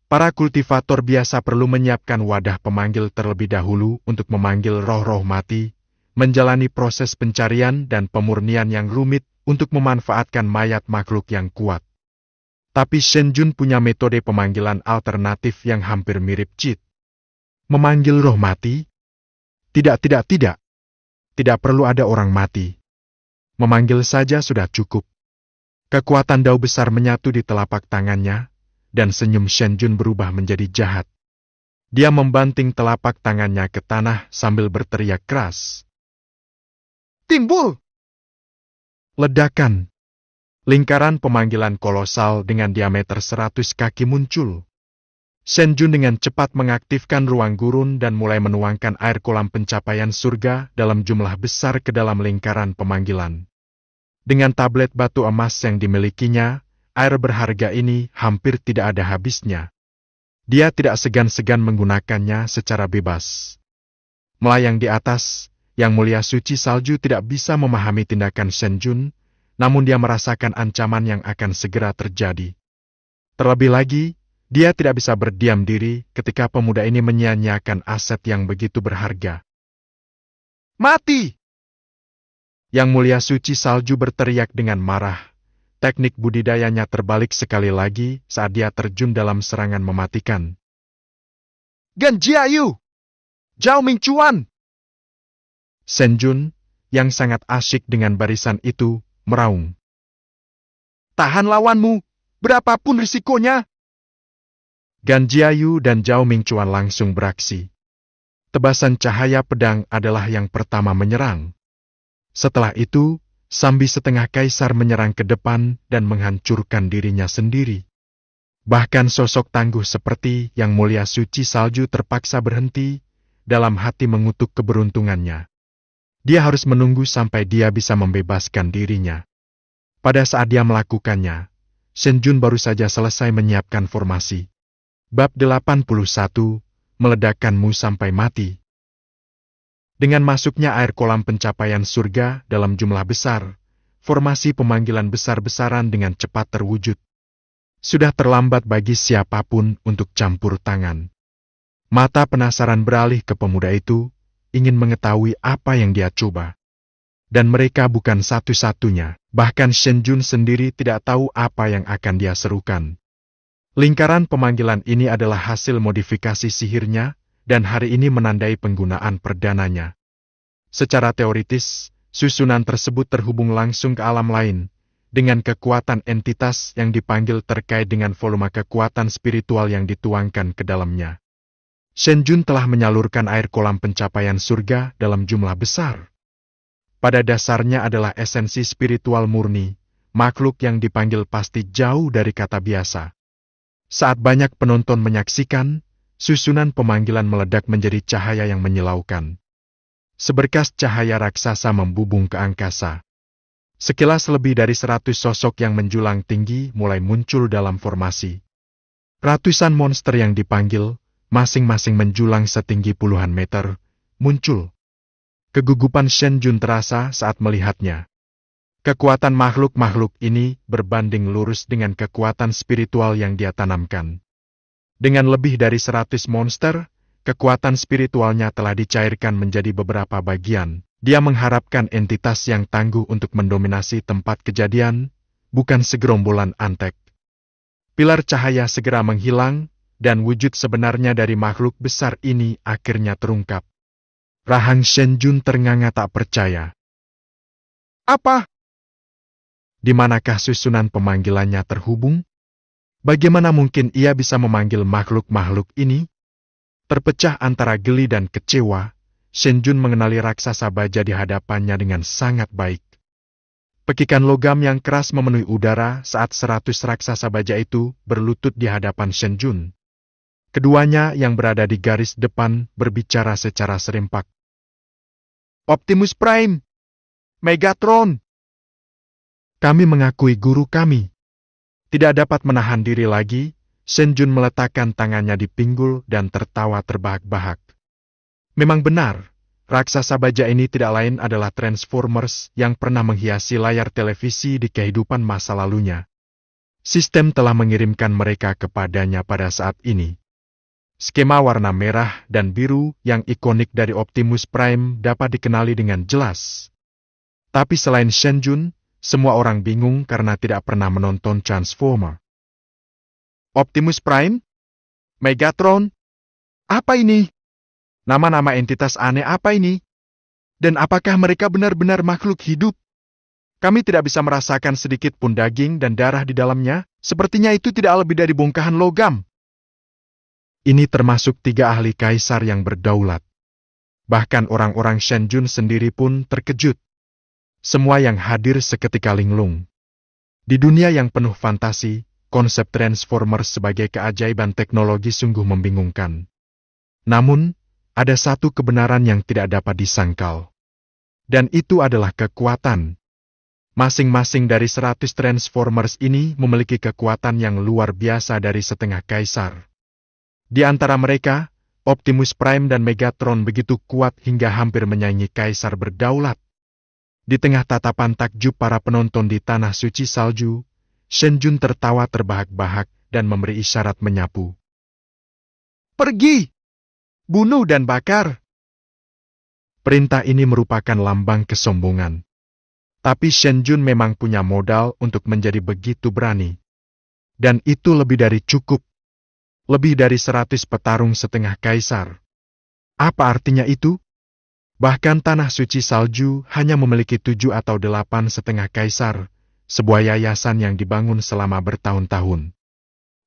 Para kultivator biasa perlu menyiapkan wadah pemanggil terlebih dahulu untuk memanggil roh-roh mati, menjalani proses pencarian dan pemurnian yang rumit untuk memanfaatkan mayat makhluk yang kuat. Tapi Shen Jun punya metode pemanggilan alternatif yang hampir mirip cheat. Memanggil roh mati? Tidak. Tidak perlu ada orang mati. Memanggil saja sudah cukup. Kekuatan Dao besar menyatu di telapak tangannya, dan senyum Shen Jun berubah menjadi jahat. Dia membanting telapak tangannya ke tanah sambil berteriak keras. Timbul! Ledakan. Lingkaran pemanggilan kolosal dengan diameter 100 kaki muncul. Shen Jun dengan cepat mengaktifkan ruang gurun dan mulai menuangkan air kolam pencapaian surga dalam jumlah besar ke dalam lingkaran pemanggilan. Dengan tablet batu emas yang dimilikinya, air berharga ini hampir tidak ada habisnya. Dia tidak segan-segan menggunakannya secara bebas. Melayang di atas, Yang Mulia Suci Salju tidak bisa memahami tindakan Shen Jun, namun dia merasakan ancaman yang akan segera terjadi. Terlebih lagi, dia tidak bisa berdiam diri ketika pemuda ini menyia-nyiakan aset yang begitu berharga. Mati! Yang Mulia Suci Salju berteriak dengan marah. Teknik budidayanya terbalik sekali lagi saat dia terjun dalam serangan mematikan. Gan Jiayu! Zhao Mingchuan! Shen Jun, yang sangat asyik dengan barisan itu, meraung. Tahan lawanmu, berapapun risikonya! Gan Jiayu dan Zhao Mingchuan langsung beraksi. Tebasan cahaya pedang adalah yang pertama menyerang. Setelah itu, Sambi setengah kaisar menyerang ke depan dan menghancurkan dirinya sendiri. Bahkan sosok tangguh seperti Yang Mulia Suci Salju terpaksa berhenti, dalam hati mengutuk keberuntungannya. Dia harus menunggu sampai dia bisa membebaskan dirinya. Pada saat dia melakukannya, Shen Jun baru saja selesai menyiapkan formasi. Bab 81, Meledakkanmu sampai mati. Dengan masuknya air kolam pencapaian surga dalam jumlah besar, formasi pemanggilan besar-besaran dengan cepat terwujud. Sudah terlambat bagi siapapun untuk campur tangan. Mata penasaran beralih ke pemuda itu, ingin mengetahui apa yang dia coba. Dan mereka bukan satu-satunya, bahkan Shen Jun sendiri tidak tahu apa yang akan dia serukan. Lingkaran pemanggilan ini adalah hasil modifikasi sihirnya, dan hari ini menandai penggunaan perdananya. Secara teoritis, susunan tersebut terhubung langsung ke alam lain, dengan kekuatan entitas yang dipanggil terkait dengan volume kekuatan spiritual yang dituangkan ke dalamnya. Shen Jun telah menyalurkan air kolam pencapaian surga dalam jumlah besar. Pada dasarnya adalah esensi spiritual murni, makhluk yang dipanggil pasti jauh dari kata biasa. Saat banyak penonton menyaksikan, susunan pemanggilan meledak menjadi cahaya yang menyilaukan. Seberkas cahaya raksasa membubung ke angkasa. Sekilas lebih dari 100 sosok yang menjulang tinggi mulai muncul dalam formasi. Ratusan monster yang dipanggil, masing-masing menjulang setinggi puluhan meter, muncul. Kegugupan Shen Jun terasa saat melihatnya. Kekuatan makhluk-makhluk ini berbanding lurus dengan kekuatan spiritual yang dia tanamkan. Dengan lebih dari 100 monster, kekuatan spiritualnya telah dicairkan menjadi beberapa bagian. Dia mengharapkan entitas yang tangguh untuk mendominasi tempat kejadian, bukan segerombolan antek. Pilar cahaya segera menghilang, dan wujud sebenarnya dari makhluk besar ini akhirnya terungkap. Rahang Shen Jun ternganga tak percaya. Apa? Di manakah susunan pemanggilannya terhubung? Bagaimana mungkin ia bisa memanggil makhluk-makhluk ini? Terpecah antara geli dan kecewa, Shen Jun mengenali raksasa baja di hadapannya dengan sangat baik. Pekikan logam yang keras memenuhi udara saat 100 raksasa baja itu berlutut di hadapan Shen Jun. Keduanya yang berada di garis depan berbicara secara serempak. Optimus Prime! Megatron! Kami mengakui guru kami. Tidak dapat menahan diri lagi, Shen Jun meletakkan tangannya di pinggul dan tertawa terbahak-bahak. Memang benar, raksasa baja ini tidak lain adalah Transformers yang pernah menghiasi layar televisi di kehidupan masa lalunya. Sistem telah mengirimkan mereka kepadanya pada saat ini. Skema warna merah dan biru yang ikonik dari Optimus Prime dapat dikenali dengan jelas. Tapi selain Shen Jun, semua orang bingung karena tidak pernah menonton Transformer. Optimus Prime? Megatron? Apa ini? Nama-nama entitas aneh apa ini? Dan apakah mereka benar-benar makhluk hidup? Kami tidak bisa merasakan sedikit pun daging dan darah di dalamnya, sepertinya itu tidak lebih dari bongkahan logam. Ini termasuk 3 ahli kaisar yang berdaulat. Bahkan orang-orang Shen Jun sendiri pun terkejut. Semua yang hadir seketika linglung. Di dunia yang penuh fantasi, konsep Transformers sebagai keajaiban teknologi sungguh membingungkan. Namun, ada satu kebenaran yang tidak dapat disangkal. Dan itu adalah kekuatan. Masing-masing dari 100 Transformers ini memiliki kekuatan yang luar biasa dari setengah kaisar. Di antara mereka, Optimus Prime dan Megatron begitu kuat hingga hampir menyaingi kaisar berdaulat. Di tengah tatapan takjub para penonton di tanah suci salju, Shen Jun tertawa terbahak-bahak dan memberi isyarat menyapu. Pergi! Bunuh dan bakar! Perintah ini merupakan lambang kesombongan. Tapi Shen Jun memang punya modal untuk menjadi begitu berani. Dan itu lebih dari cukup. Lebih dari 100 petarung setengah kaisar. Apa artinya itu? Bahkan tanah suci salju hanya memiliki 7 atau 8 setengah kaisar, sebuah yayasan yang dibangun selama bertahun-tahun.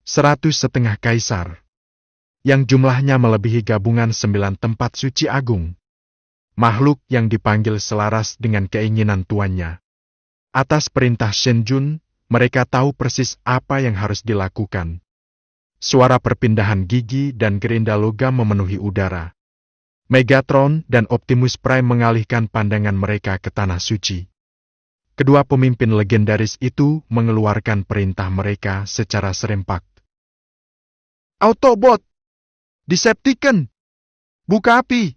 100 setengah kaisar, yang jumlahnya melebihi gabungan 9 tempat suci agung. Makhluk yang dipanggil selaras dengan keinginan tuannya. Atas perintah Shen Jun, mereka tahu persis apa yang harus dilakukan. Suara perpindahan gigi dan gerinda logam memenuhi udara. Megatron dan Optimus Prime mengalihkan pandangan mereka ke tanah suci. Kedua pemimpin legendaris itu mengeluarkan perintah mereka secara serempak. Autobot! Decepticon! Buka api!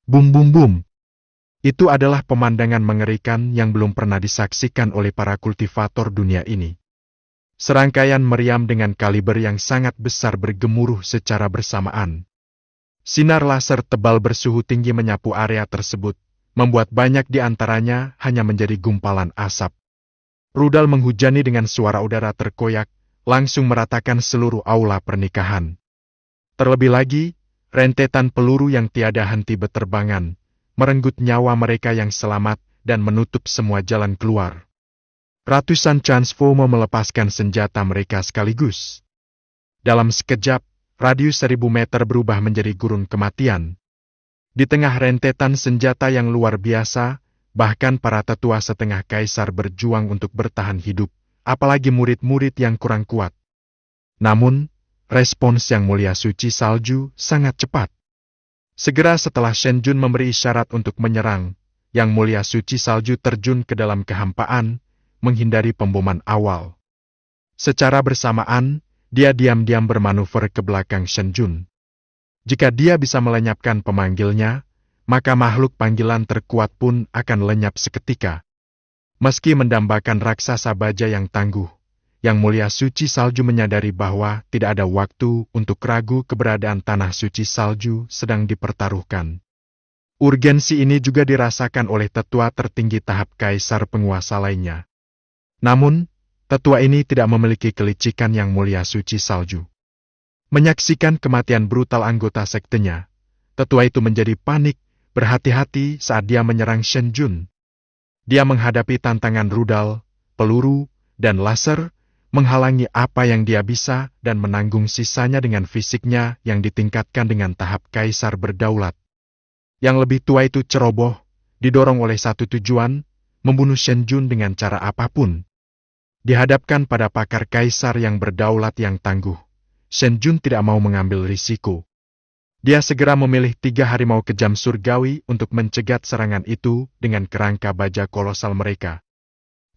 Bum bum bum. Itu adalah pemandangan mengerikan yang belum pernah disaksikan oleh para kultivator dunia ini. Serangkaian meriam dengan kaliber yang sangat besar bergemuruh secara bersamaan. Sinar laser tebal bersuhu tinggi menyapu area tersebut, membuat banyak di antaranya hanya menjadi gumpalan asap. Rudal menghujani dengan suara udara terkoyak, langsung meratakan seluruh aula pernikahan. Terlebih lagi, rentetan peluru yang tiada henti beterbangan, merenggut nyawa mereka yang selamat dan menutup semua jalan keluar. Ratusan Transformer melepaskan senjata mereka sekaligus. Dalam sekejap, radius 1000 meter berubah menjadi gurun kematian. Di tengah rentetan senjata yang luar biasa, bahkan para tetua setengah kaisar berjuang untuk bertahan hidup, apalagi murid-murid yang kurang kuat. Namun, respons Yang Mulia Suci Salju sangat cepat. Segera setelah Shen Jun memberi isyarat untuk menyerang, Yang Mulia Suci Salju terjun ke dalam kehampaan, menghindari pemboman awal. Secara bersamaan, dia diam-diam bermanuver ke belakang Shen Jun. Jika dia bisa melenyapkan pemanggilnya, maka makhluk panggilan terkuat pun akan lenyap seketika. Meski mendambakan raksasa baja yang tangguh, Yang Mulia Suci Salju menyadari bahwa tidak ada waktu untuk ragu keberadaan tanah suci salju sedang dipertaruhkan. Urgensi ini juga dirasakan oleh tetua tertinggi tahap kaisar penguasa lainnya. Namun, tetua ini tidak memiliki kelicikan Yang Mulia Suci Salju. Menyaksikan kematian brutal anggota sektenya, tetua itu menjadi panik, berhati-hati saat dia menyerang Shen Jun. Dia menghadapi tantangan rudal, peluru, dan laser, menghalangi apa yang dia bisa dan menanggung sisanya dengan fisiknya yang ditingkatkan dengan tahap kaisar berdaulat. Yang lebih tua itu ceroboh, didorong oleh satu tujuan, membunuh Shen Jun dengan cara apapun. Dihadapkan pada pakar kaisar yang berdaulat yang tangguh, Shen Jun tidak mau mengambil risiko. Dia segera memilih 3 harimau kejam surgawi untuk mencegat serangan itu dengan kerangka baja kolosal mereka.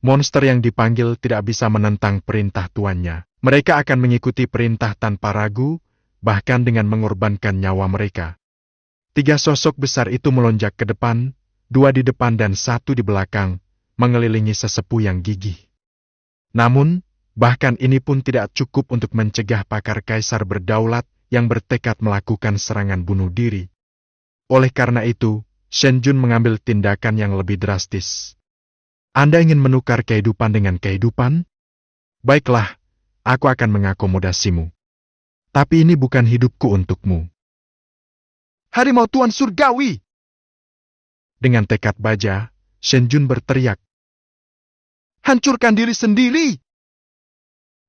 Monster yang dipanggil tidak bisa menentang perintah tuannya. Mereka akan mengikuti perintah tanpa ragu, bahkan dengan mengorbankan nyawa mereka. 3 sosok besar itu melonjak ke depan, 2 di depan dan 1 di belakang, mengelilingi sesepuh yang gigih. Namun, bahkan ini pun tidak cukup untuk mencegah pakar kaisar berdaulat yang bertekad melakukan serangan bunuh diri. Oleh karena itu, Shen Jun mengambil tindakan yang lebih drastis. Anda ingin menukar kehidupan dengan kehidupan? Baiklah, aku akan mengakomodasimu. Tapi ini bukan hidupku untukmu. Harimau Tuan Surgawi! Dengan tekad baja, Shen Jun berteriak. Hancurkan diri sendiri!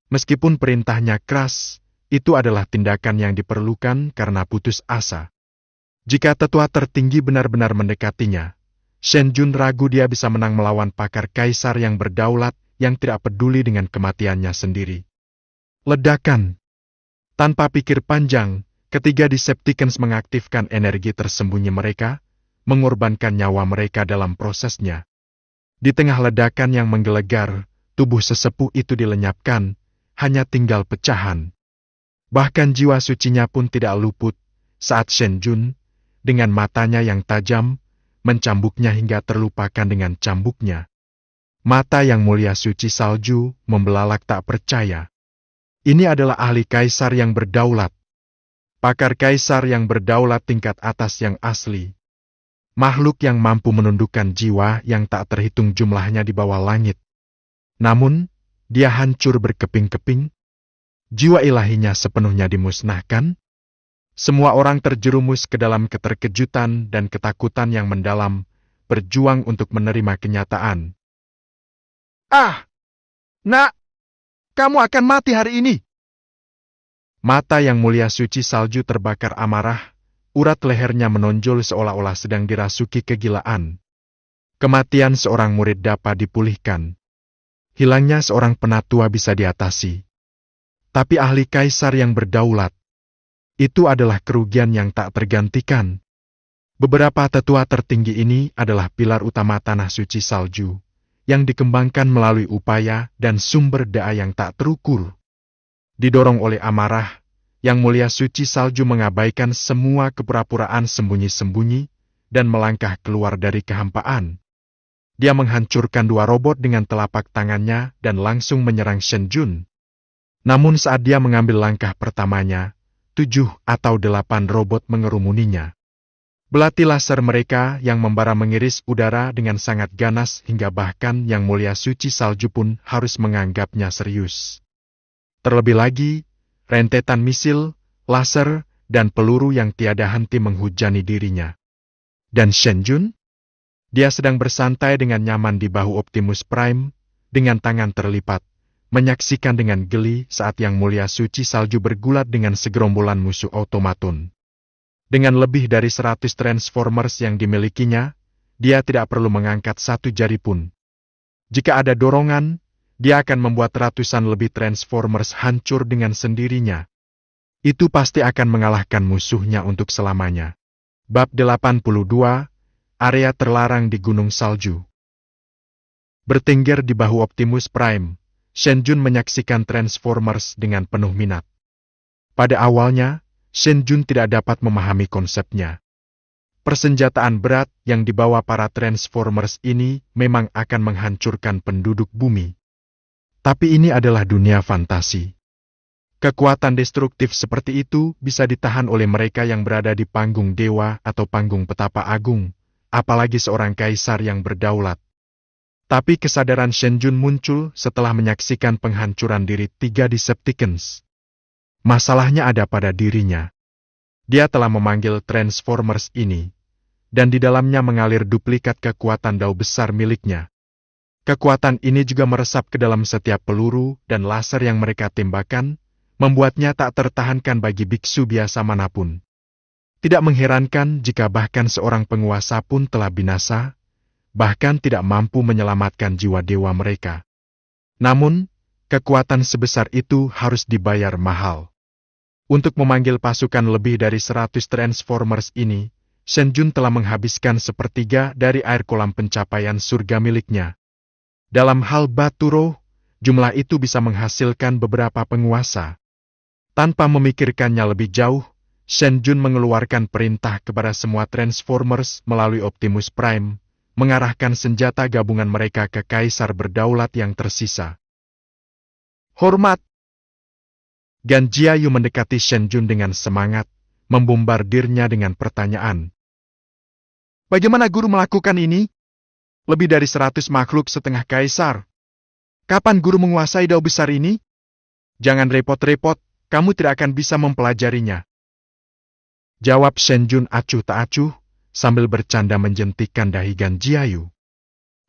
Meskipun perintahnya keras, itu adalah tindakan yang diperlukan karena putus asa. Jika tetua tertinggi benar-benar mendekatinya, Shen Jun ragu dia bisa menang melawan pakar kaisar yang berdaulat yang tidak peduli dengan kematiannya sendiri. Ledakan. Tanpa pikir panjang, ketiga Decepticons mengaktifkan energi tersembunyi mereka, mengorbankan nyawa mereka dalam prosesnya. Di tengah ledakan yang menggelegar, tubuh sesepuh itu dilenyapkan, hanya tinggal pecahan. Bahkan jiwa sucinya pun tidak luput saat Shen Jun, dengan matanya yang tajam, mencambuknya hingga terlupakan dengan cambuknya. Mata yang mulia suci salju membelalak tak percaya. Ini adalah ahli kaisar yang berdaulat. Pakar kaisar yang berdaulat tingkat atas yang asli. Makhluk yang mampu menundukkan jiwa yang tak terhitung jumlahnya di bawah langit. Namun, dia hancur berkeping-keping. Jiwa ilahinya sepenuhnya dimusnahkan. Semua orang terjerumus ke dalam keterkejutan dan ketakutan yang mendalam, berjuang untuk menerima kenyataan. Ah! Nak! Kamu akan mati hari ini! Mata yang mulia suci salju terbakar amarah, urat lehernya menonjol seolah-olah sedang dirasuki kegilaan. Kematian seorang murid dapat dipulihkan. Hilangnya seorang penatua bisa diatasi. Tapi ahli kaisar yang berdaulat, itu adalah kerugian yang tak tergantikan. Beberapa tetua tertinggi ini adalah pilar utama tanah suci salju, yang dikembangkan melalui upaya dan sumber daya yang tak terukur. Didorong oleh amarah, yang mulia suci salju mengabaikan semua kepura-puraan sembunyi-sembunyi dan melangkah keluar dari kehampaan. Dia menghancurkan 2 robot dengan telapak tangannya dan langsung menyerang Shen Jun. Namun saat dia mengambil langkah pertamanya, 7 atau 8 robot mengerumuninya. Belati laser mereka yang membara mengiris udara dengan sangat ganas hingga bahkan yang mulia suci salju pun harus menganggapnya serius. Terlebih lagi, rentetan misil, laser, dan peluru yang tiada henti menghujani dirinya. Dan Shen Jun? Dia sedang bersantai dengan nyaman di bahu Optimus Prime, dengan tangan terlipat, menyaksikan dengan geli saat yang mulia suci salju bergulat dengan segerombolan musuh otomaton. Dengan lebih dari 100 Transformers yang dimilikinya, dia tidak perlu mengangkat 1 jari pun. Jika ada dorongan, dia akan membuat ratusan lebih Transformers hancur dengan sendirinya. Itu pasti akan mengalahkan musuhnya untuk selamanya. Bab 82, Area Terlarang di Gunung Salju. Bertengger di bahu Optimus Prime, Shen Jun menyaksikan Transformers dengan penuh minat. Pada awalnya, Shen Jun tidak dapat memahami konsepnya. Persenjataan berat yang dibawa para Transformers ini memang akan menghancurkan penduduk bumi. Tapi ini adalah dunia fantasi. Kekuatan destruktif seperti itu bisa ditahan oleh mereka yang berada di panggung dewa atau panggung petapa agung, apalagi seorang kaisar yang berdaulat. Tapi kesadaran Shen Jun muncul setelah menyaksikan penghancuran diri 3 Decepticons. Masalahnya ada pada dirinya. Dia telah memanggil Transformers ini, dan di dalamnya mengalir duplikat kekuatan dao besar miliknya. Kekuatan ini juga meresap ke dalam setiap peluru dan laser yang mereka tembakan, membuatnya tak tertahankan bagi biksu biasa manapun. Tidak mengherankan jika bahkan seorang penguasa pun telah binasa, bahkan tidak mampu menyelamatkan jiwa dewa mereka. Namun, kekuatan sebesar itu harus dibayar mahal. Untuk memanggil pasukan lebih dari 100 Transformers ini, Shen Jun telah menghabiskan sepertiga dari air kolam pencapaian surga miliknya. Dalam hal batu roh, jumlah itu bisa menghasilkan beberapa penguasa. Tanpa memikirkannya lebih jauh, Shen Jun mengeluarkan perintah kepada semua Transformers melalui Optimus Prime, mengarahkan senjata gabungan mereka ke Kaisar Berdaulat yang tersisa. Hormat! Gan Jiayu mendekati Shen Jun dengan semangat, membombardirnya dengan pertanyaan. Bagaimana guru melakukan ini? Lebih dari 100 makhluk setengah kaisar. Kapan guru menguasai dao besar ini? Jangan repot-repot, kamu tidak akan bisa mempelajarinya. Jawab Shen Jun acuh tak acuh, sambil bercanda menjentikkan dahi Gan Jiayu.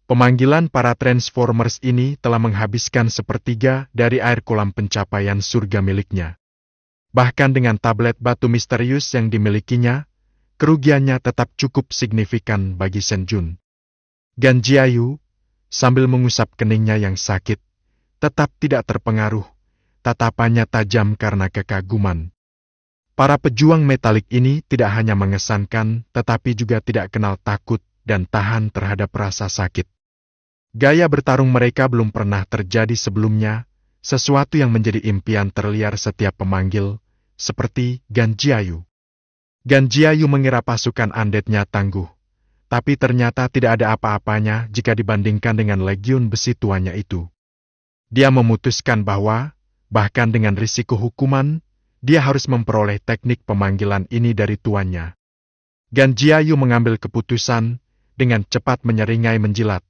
Pemanggilan para Transformers ini telah menghabiskan sepertiga dari air kolam pencapaian surga miliknya. Bahkan dengan tablet batu misterius yang dimilikinya, kerugiannya tetap cukup signifikan bagi Shen Jun. Gan Jiayu, sambil mengusap keningnya yang sakit, tetap tidak terpengaruh, tatapannya tajam karena kekaguman. Para pejuang metalik ini tidak hanya mengesankan, tetapi juga tidak kenal takut dan tahan terhadap rasa sakit. Gaya bertarung mereka belum pernah terjadi sebelumnya, sesuatu yang menjadi impian terliar setiap pemanggil, seperti Gan Jiayu. Gan Jiayu mengira pasukan undead-nya tangguh, tapi ternyata tidak ada apa-apanya jika dibandingkan dengan legiun besi tuanya itu. Dia memutuskan bahwa, bahkan dengan risiko hukuman, dia harus memperoleh teknik pemanggilan ini dari tuannya. Gan Jiayu mengambil keputusan, dengan cepat menyeringai menjilat.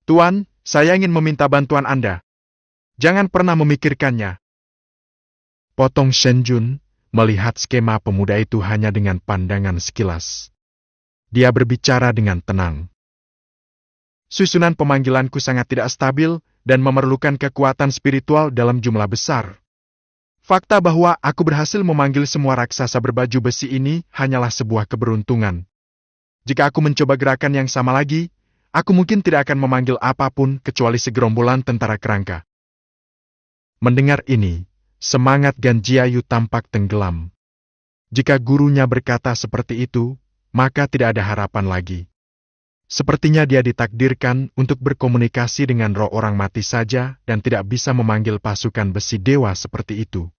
Tuan, saya ingin meminta bantuan Anda. Jangan pernah memikirkannya. Potong Shen Jun, melihat skema pemuda itu hanya dengan pandangan sekilas. Dia berbicara dengan tenang. Susunan pemanggilanku sangat tidak stabil dan memerlukan kekuatan spiritual dalam jumlah besar. Fakta bahwa aku berhasil memanggil semua raksasa berbaju besi ini hanyalah sebuah keberuntungan. Jika aku mencoba gerakan yang sama lagi, aku mungkin tidak akan memanggil apapun kecuali segerombolan tentara kerangka. Mendengar ini, semangat Gan Jiayu tampak tenggelam. Jika gurunya berkata seperti itu, maka tidak ada harapan lagi. Sepertinya dia ditakdirkan untuk berkomunikasi dengan roh orang mati saja dan tidak bisa memanggil pasukan besi dewa seperti itu.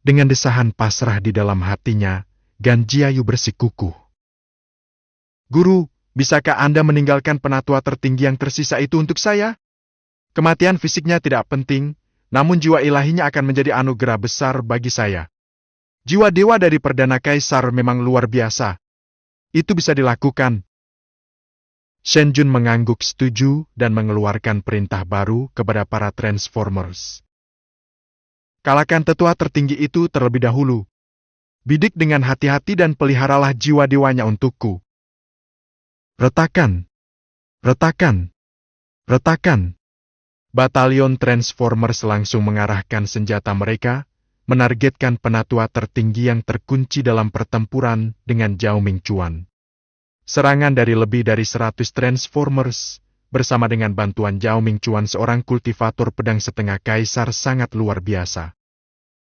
Dengan desahan pasrah di dalam hatinya, Gan Jiayu bersikukuh. Guru, bisakah Anda meninggalkan penatua tertinggi yang tersisa itu untuk saya? Kematian fisiknya tidak penting, namun jiwa ilahinya akan menjadi anugerah besar bagi saya. Jiwa dewa dari Perdana Kaisar memang luar biasa. Itu bisa dilakukan. Shen Jun mengangguk setuju dan mengeluarkan perintah baru kepada para Transformers. Kalahkan tetua tertinggi itu terlebih dahulu. Bidik dengan hati-hati dan peliharalah jiwa dewanya untukku. Retakan! Retakan! Retakan! Batalion Transformers langsung mengarahkan senjata mereka, menargetkan penatua tertinggi yang terkunci dalam pertempuran dengan Zhao Mingchuan. Serangan dari lebih dari 100 Transformers, bersama dengan bantuan Zhao Mingchuan seorang kultivator pedang setengah kaisar sangat luar biasa.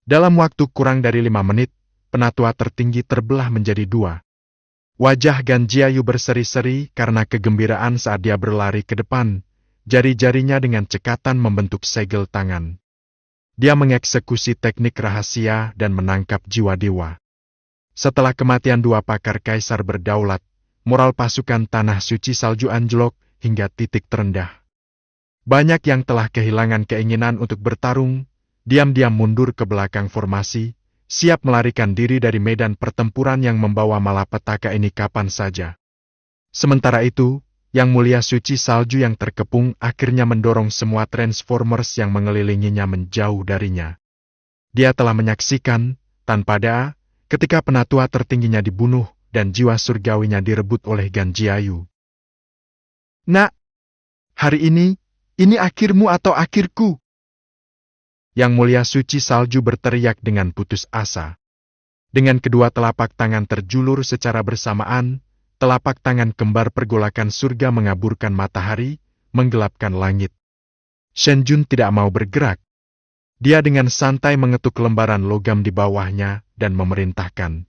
Dalam waktu kurang dari 5 menit, penatua tertinggi terbelah menjadi 2. Wajah Gan Jiayu berseri-seri karena kegembiraan saat dia berlari ke depan, jari-jarinya dengan cekatan membentuk segel tangan. Dia mengeksekusi teknik rahasia dan menangkap jiwa dewa. Setelah kematian 2 pakar kaisar berdaulat, moral pasukan Tanah Suci Salju anjlok hingga titik terendah. Banyak yang telah kehilangan keinginan untuk bertarung, diam-diam mundur ke belakang formasi, siap melarikan diri dari medan pertempuran yang membawa malapetaka ini kapan saja. Sementara itu, Yang Mulia Suci Salju yang terkepung akhirnya mendorong semua Transformers yang mengelilinginya menjauh darinya. Dia telah menyaksikan, tanpa daya, ketika penatua tertingginya dibunuh dan jiwa surgawinya direbut oleh Gan Jiayu. Nak, hari ini akhirmu atau akhirku? Yang Mulia Suci Salju berteriak dengan putus asa. Dengan kedua telapak tangan terjulur secara bersamaan, telapak tangan kembar pergolakan surga mengaburkan matahari, menggelapkan langit. Shen Jun tidak mau bergerak. Dia dengan santai mengetuk lembaran logam di bawahnya dan memerintahkan.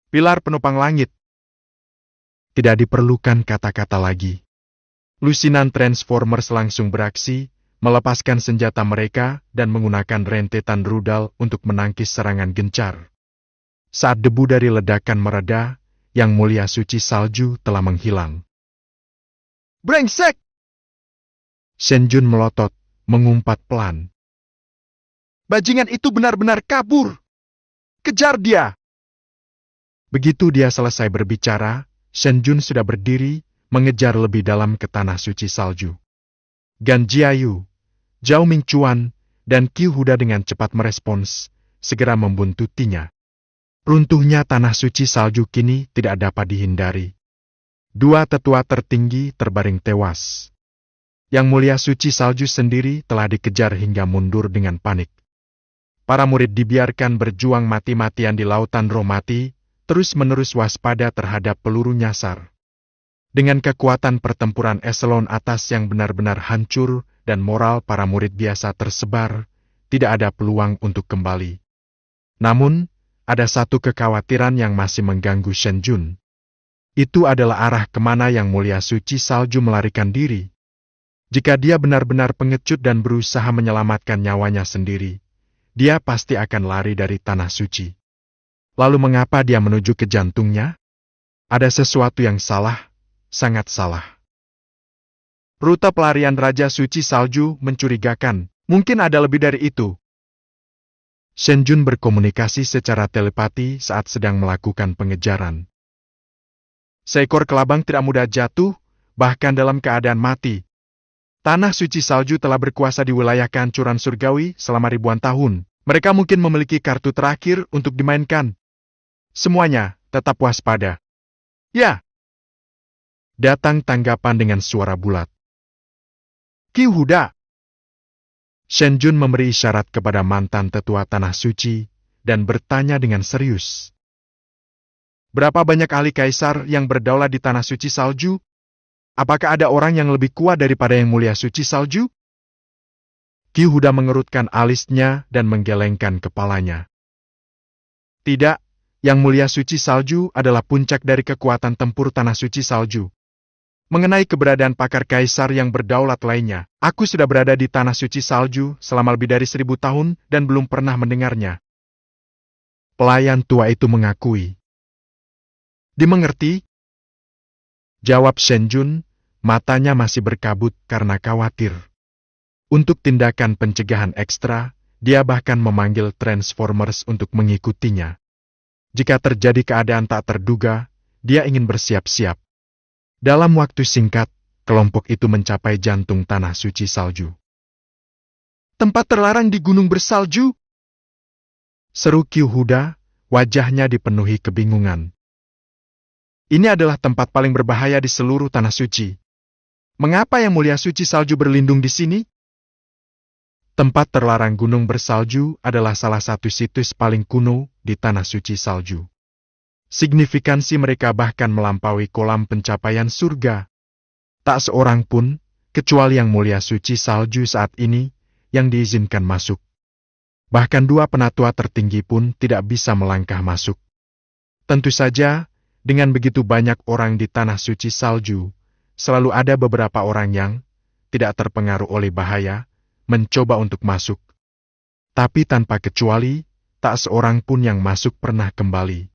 Pilar penopang langit. Tidak diperlukan kata-kata lagi. Lusinan Transformers langsung beraksi, melepaskan senjata mereka dan menggunakan rentetan rudal untuk menangkis serangan gencar. Saat debu dari ledakan mereda, Yang Mulia Suci Salju telah menghilang. Brengsek! Shen Jun melotot, mengumpat pelan. Bajingan itu benar-benar kabur. Kejar dia! Begitu dia selesai berbicara, Shen Jun sudah berdiri, mengejar lebih dalam ke tanah suci salju. Gan Jiayu, Zhao Mingchuan, dan Qiu Huda dengan cepat merespons, segera membuntutinya. Runtuhnya tanah suci salju kini tidak dapat dihindari. Dua tetua tertinggi terbaring tewas. Yang Mulia Suci Salju sendiri telah dikejar hingga mundur dengan panik. Para murid dibiarkan berjuang mati-matian di lautan roh mati, terus-menerus waspada terhadap peluru nyasar. Dengan kekuatan pertempuran eselon atas yang benar-benar hancur dan moral para murid biasa tersebar, tidak ada peluang untuk kembali. Namun, ada satu kekhawatiran yang masih mengganggu Shen Jun. Itu adalah arah kemana Yang Mulia Suci Salju melarikan diri. Jika dia benar-benar pengecut dan berusaha menyelamatkan nyawanya sendiri, dia pasti akan lari dari tanah suci. Lalu mengapa dia menuju ke jantungnya? Ada sesuatu yang salah, sangat salah. Rute pelarian Raja Suci Salju mencurigakan, mungkin ada lebih dari itu. Shen Jun berkomunikasi secara telepati saat sedang melakukan pengejaran. Seekor kelabang tidak mudah jatuh, bahkan dalam keadaan mati. Tanah suci salju telah berkuasa di wilayah kehancuran surgawi selama ribuan tahun. Mereka mungkin memiliki kartu terakhir untuk dimainkan. Semuanya tetap waspada. Ya. Datang tanggapan dengan suara bulat. Qiu Huda. Shen Jun memberi isyarat kepada mantan tetua tanah suci dan bertanya dengan serius. Berapa banyak ahli kaisar yang berdaulat di tanah suci salju? Apakah ada orang yang lebih kuat daripada Yang Mulia Suci Salju? Qiu Huda mengerutkan alisnya dan menggelengkan kepalanya. Tidak, Yang Mulia Suci Salju adalah puncak dari kekuatan tempur tanah suci salju. Mengenai keberadaan pakar kaisar yang berdaulat lainnya, aku sudah berada di tanah suci salju selama lebih dari 1000 tahun dan belum pernah mendengarnya. Pelayan tua itu mengakui. Dimengerti? Jawab Shen Jun, matanya masih berkabut karena khawatir. Untuk tindakan pencegahan ekstra, dia bahkan memanggil Transformers untuk mengikutinya. Jika terjadi keadaan tak terduga, dia ingin bersiap-siap. Dalam waktu singkat, kelompok itu mencapai jantung tanah suci salju. Tempat terlarang di gunung bersalju? Seru Qiu Huda, wajahnya dipenuhi kebingungan. Ini adalah tempat paling berbahaya di seluruh tanah suci. Mengapa Yang Mulia Suci Salju berlindung di sini? Tempat terlarang gunung bersalju adalah salah satu situs paling kuno di tanah suci salju. Signifikansi mereka bahkan melampaui kolam pencapaian surga. Tak seorang pun, kecuali Yang Mulia Suci Salju saat ini, yang diizinkan masuk. Bahkan dua penatua tertinggi pun tidak bisa melangkah masuk. Tentu saja, dengan begitu banyak orang di tanah suci salju, selalu ada beberapa orang yang tidak terpengaruh oleh bahaya, mencoba untuk masuk. Tapi tanpa kecuali, tak seorang pun yang masuk pernah kembali.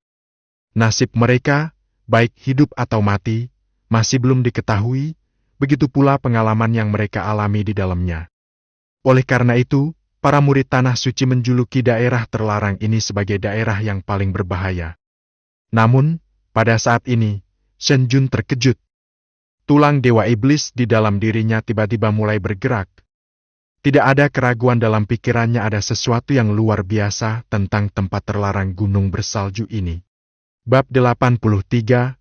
Nasib mereka, baik hidup atau mati, masih belum diketahui, begitu pula pengalaman yang mereka alami di dalamnya. Oleh karena itu, para murid tanah suci menjuluki daerah terlarang ini sebagai daerah yang paling berbahaya. Namun, pada saat ini, Shen Jun terkejut. Tulang dewa iblis di dalam dirinya tiba-tiba mulai bergerak. Tidak ada keraguan dalam pikirannya ada sesuatu yang luar biasa tentang tempat terlarang gunung bersalju ini. Bab 83,